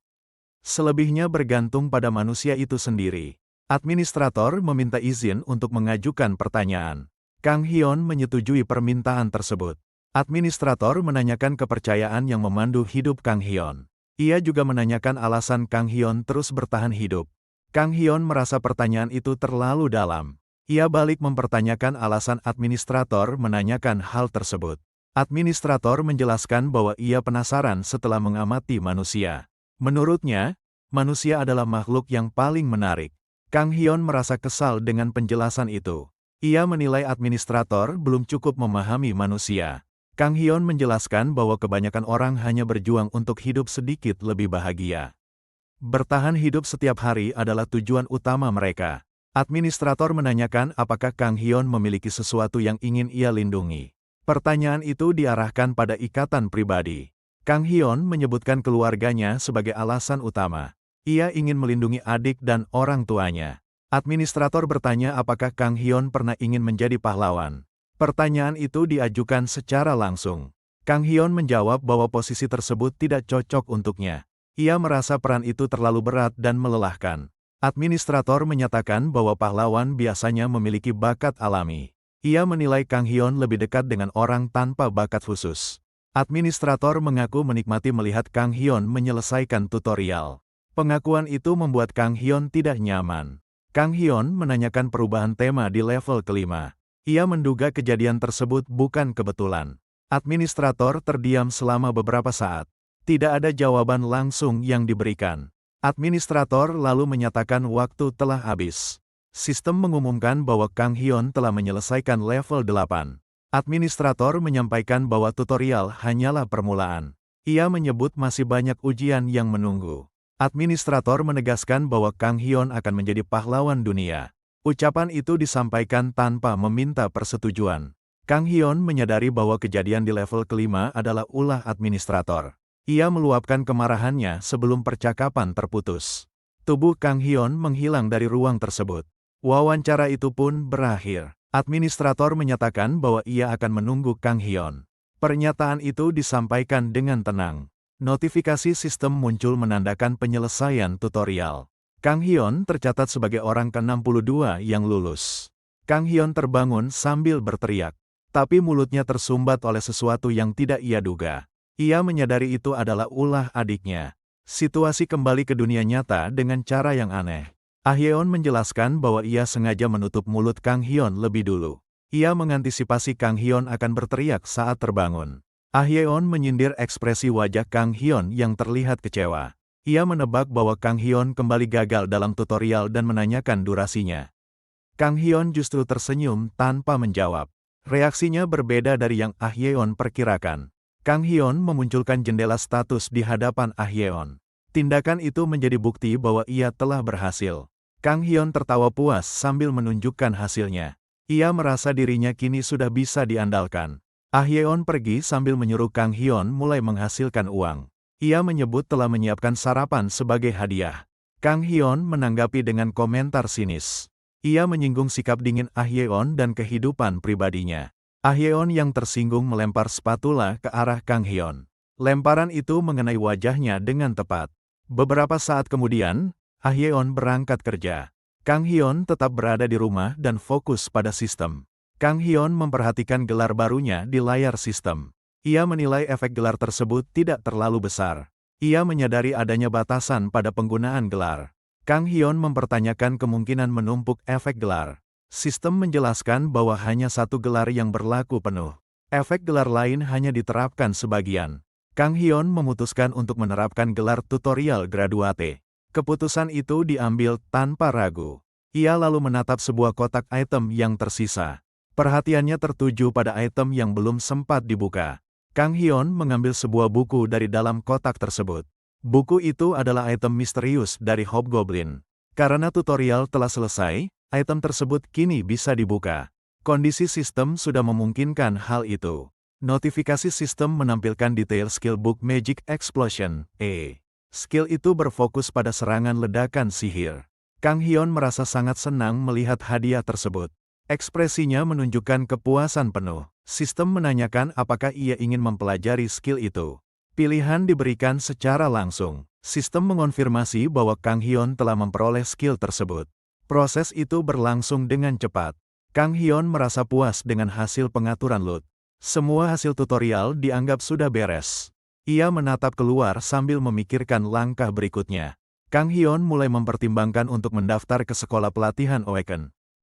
Selebihnya bergantung pada manusia itu sendiri. Administrator meminta izin untuk mengajukan pertanyaan. Kang Hyun menyetujui permintaan tersebut. Administrator menanyakan kepercayaan yang memandu hidup Kang Hyun. Ia juga menanyakan alasan Kang Hyun terus bertahan hidup. Kang Hyun merasa pertanyaan itu terlalu dalam. Ia balik mempertanyakan alasan administrator menanyakan hal tersebut. Administrator menjelaskan bahwa ia penasaran setelah mengamati manusia. Menurutnya, manusia adalah makhluk yang paling menarik. Kang Hyun merasa kesal dengan penjelasan itu. Ia menilai administrator belum cukup memahami manusia. Kang Hyun menjelaskan bahwa kebanyakan orang hanya berjuang untuk hidup sedikit lebih bahagia. Bertahan hidup setiap hari adalah tujuan utama mereka. Administrator menanyakan apakah Kang Hyun memiliki sesuatu yang ingin ia lindungi. Pertanyaan itu diarahkan pada ikatan pribadi. Kang Hyun menyebutkan keluarganya sebagai alasan utama. Ia ingin melindungi adik dan orang tuanya. Administrator bertanya apakah Kang Hyun pernah ingin menjadi pahlawan. Pertanyaan itu diajukan secara langsung. Kang Hyun menjawab bahwa posisi tersebut tidak cocok untuknya. Ia merasa peran itu terlalu berat dan melelahkan. Administrator menyatakan bahwa pahlawan biasanya memiliki bakat alami. Ia menilai Kang Hyun lebih dekat dengan orang tanpa bakat khusus. Administrator mengaku menikmati melihat Kang Hyun menyelesaikan tutorial. Pengakuan itu membuat Kang Hyun tidak nyaman. Kang Hyun menanyakan perubahan tema di level kelima. Ia menduga kejadian tersebut bukan kebetulan. Administrator terdiam selama beberapa saat. Tidak ada jawaban langsung yang diberikan. Administrator lalu menyatakan waktu telah habis. Sistem mengumumkan bahwa Kang Hyun telah menyelesaikan level 8. Administrator menyampaikan bahwa tutorial hanyalah permulaan. Ia menyebut masih banyak ujian yang menunggu. Administrator menegaskan bahwa Kang Hyun akan menjadi pahlawan dunia. Ucapan itu disampaikan tanpa meminta persetujuan. Kang Hyun menyadari bahwa kejadian di level kelima adalah ulah administrator. Ia meluapkan kemarahannya sebelum percakapan terputus. Tubuh Kang Hyun menghilang dari ruang tersebut. Wawancara itu pun berakhir. Administrator menyatakan bahwa ia akan menunggu Kang Hyun. Pernyataan itu disampaikan dengan tenang. Notifikasi sistem muncul menandakan penyelesaian tutorial. Kang Hyun tercatat sebagai orang ke-62 yang lulus. Kang Hyun terbangun sambil berteriak. Tapi mulutnya tersumbat oleh sesuatu yang tidak ia duga. Ia menyadari itu adalah ulah adiknya. Situasi kembali ke dunia nyata dengan cara yang aneh. Ah Yeon menjelaskan bahwa ia sengaja menutup mulut Kang Hyun lebih dulu. Ia mengantisipasi Kang Hyun akan berteriak saat terbangun. Ah Yeon menyindir ekspresi wajah Kang Hyun yang terlihat kecewa. Ia menebak bahwa Kang Hyun kembali gagal dalam tutorial dan menanyakan durasinya. Kang Hyun justru tersenyum tanpa menjawab. Reaksinya berbeda dari yang Ah Yeon perkirakan. Kang Hyun memunculkan jendela status di hadapan Ah Yeon. Tindakan itu menjadi bukti bahwa ia telah berhasil. Kang Hyun tertawa puas sambil menunjukkan hasilnya. Ia merasa dirinya kini sudah bisa diandalkan. Ah Yeon pergi sambil menyuruh Kang Hyun mulai menghasilkan uang. Ia menyebut telah menyiapkan sarapan sebagai hadiah. Kang Hyun menanggapi dengan komentar sinis. Ia menyinggung sikap dingin Ah Yeon dan kehidupan pribadinya. Ah Yeon yang tersinggung melempar spatula ke arah Kang Hyun. Lemparan itu mengenai wajahnya dengan tepat. Beberapa saat kemudian, Ah Yeon berangkat kerja. Kang Hyun tetap berada di rumah dan fokus pada sistem. Kang Hyun memperhatikan gelar barunya di layar sistem. Ia menilai efek gelar tersebut tidak terlalu besar. Ia menyadari adanya batasan pada penggunaan gelar. Kang Hyun mempertanyakan kemungkinan menumpuk efek gelar. Sistem menjelaskan bahwa hanya satu gelar yang berlaku penuh. Efek gelar lain hanya diterapkan sebagian. Kang Hyun memutuskan untuk menerapkan gelar tutorial graduate. Keputusan itu diambil tanpa ragu. Ia lalu menatap sebuah kotak item yang tersisa. Perhatiannya tertuju pada item yang belum sempat dibuka. Kang Hyun mengambil sebuah buku dari dalam kotak tersebut. Buku itu adalah item misterius dari Hobgoblin. Karena tutorial telah selesai, item tersebut kini bisa dibuka. Kondisi sistem sudah memungkinkan hal itu. Notifikasi sistem menampilkan detail skill book Magic Explosion, Skill itu berfokus pada serangan ledakan sihir. Kang Hyun merasa sangat senang melihat hadiah tersebut. Ekspresinya menunjukkan kepuasan penuh. Sistem menanyakan apakah ia ingin mempelajari skill itu. Pilihan diberikan secara langsung. Sistem mengonfirmasi bahwa Kang Hyun telah memperoleh skill tersebut. Proses itu berlangsung dengan cepat. Kang Hyun merasa puas dengan hasil pengaturan loot. Semua hasil tutorial dianggap sudah beres. Ia menatap keluar sambil memikirkan langkah berikutnya. Kang Hyun mulai mempertimbangkan untuk mendaftar ke sekolah pelatihan Awaken.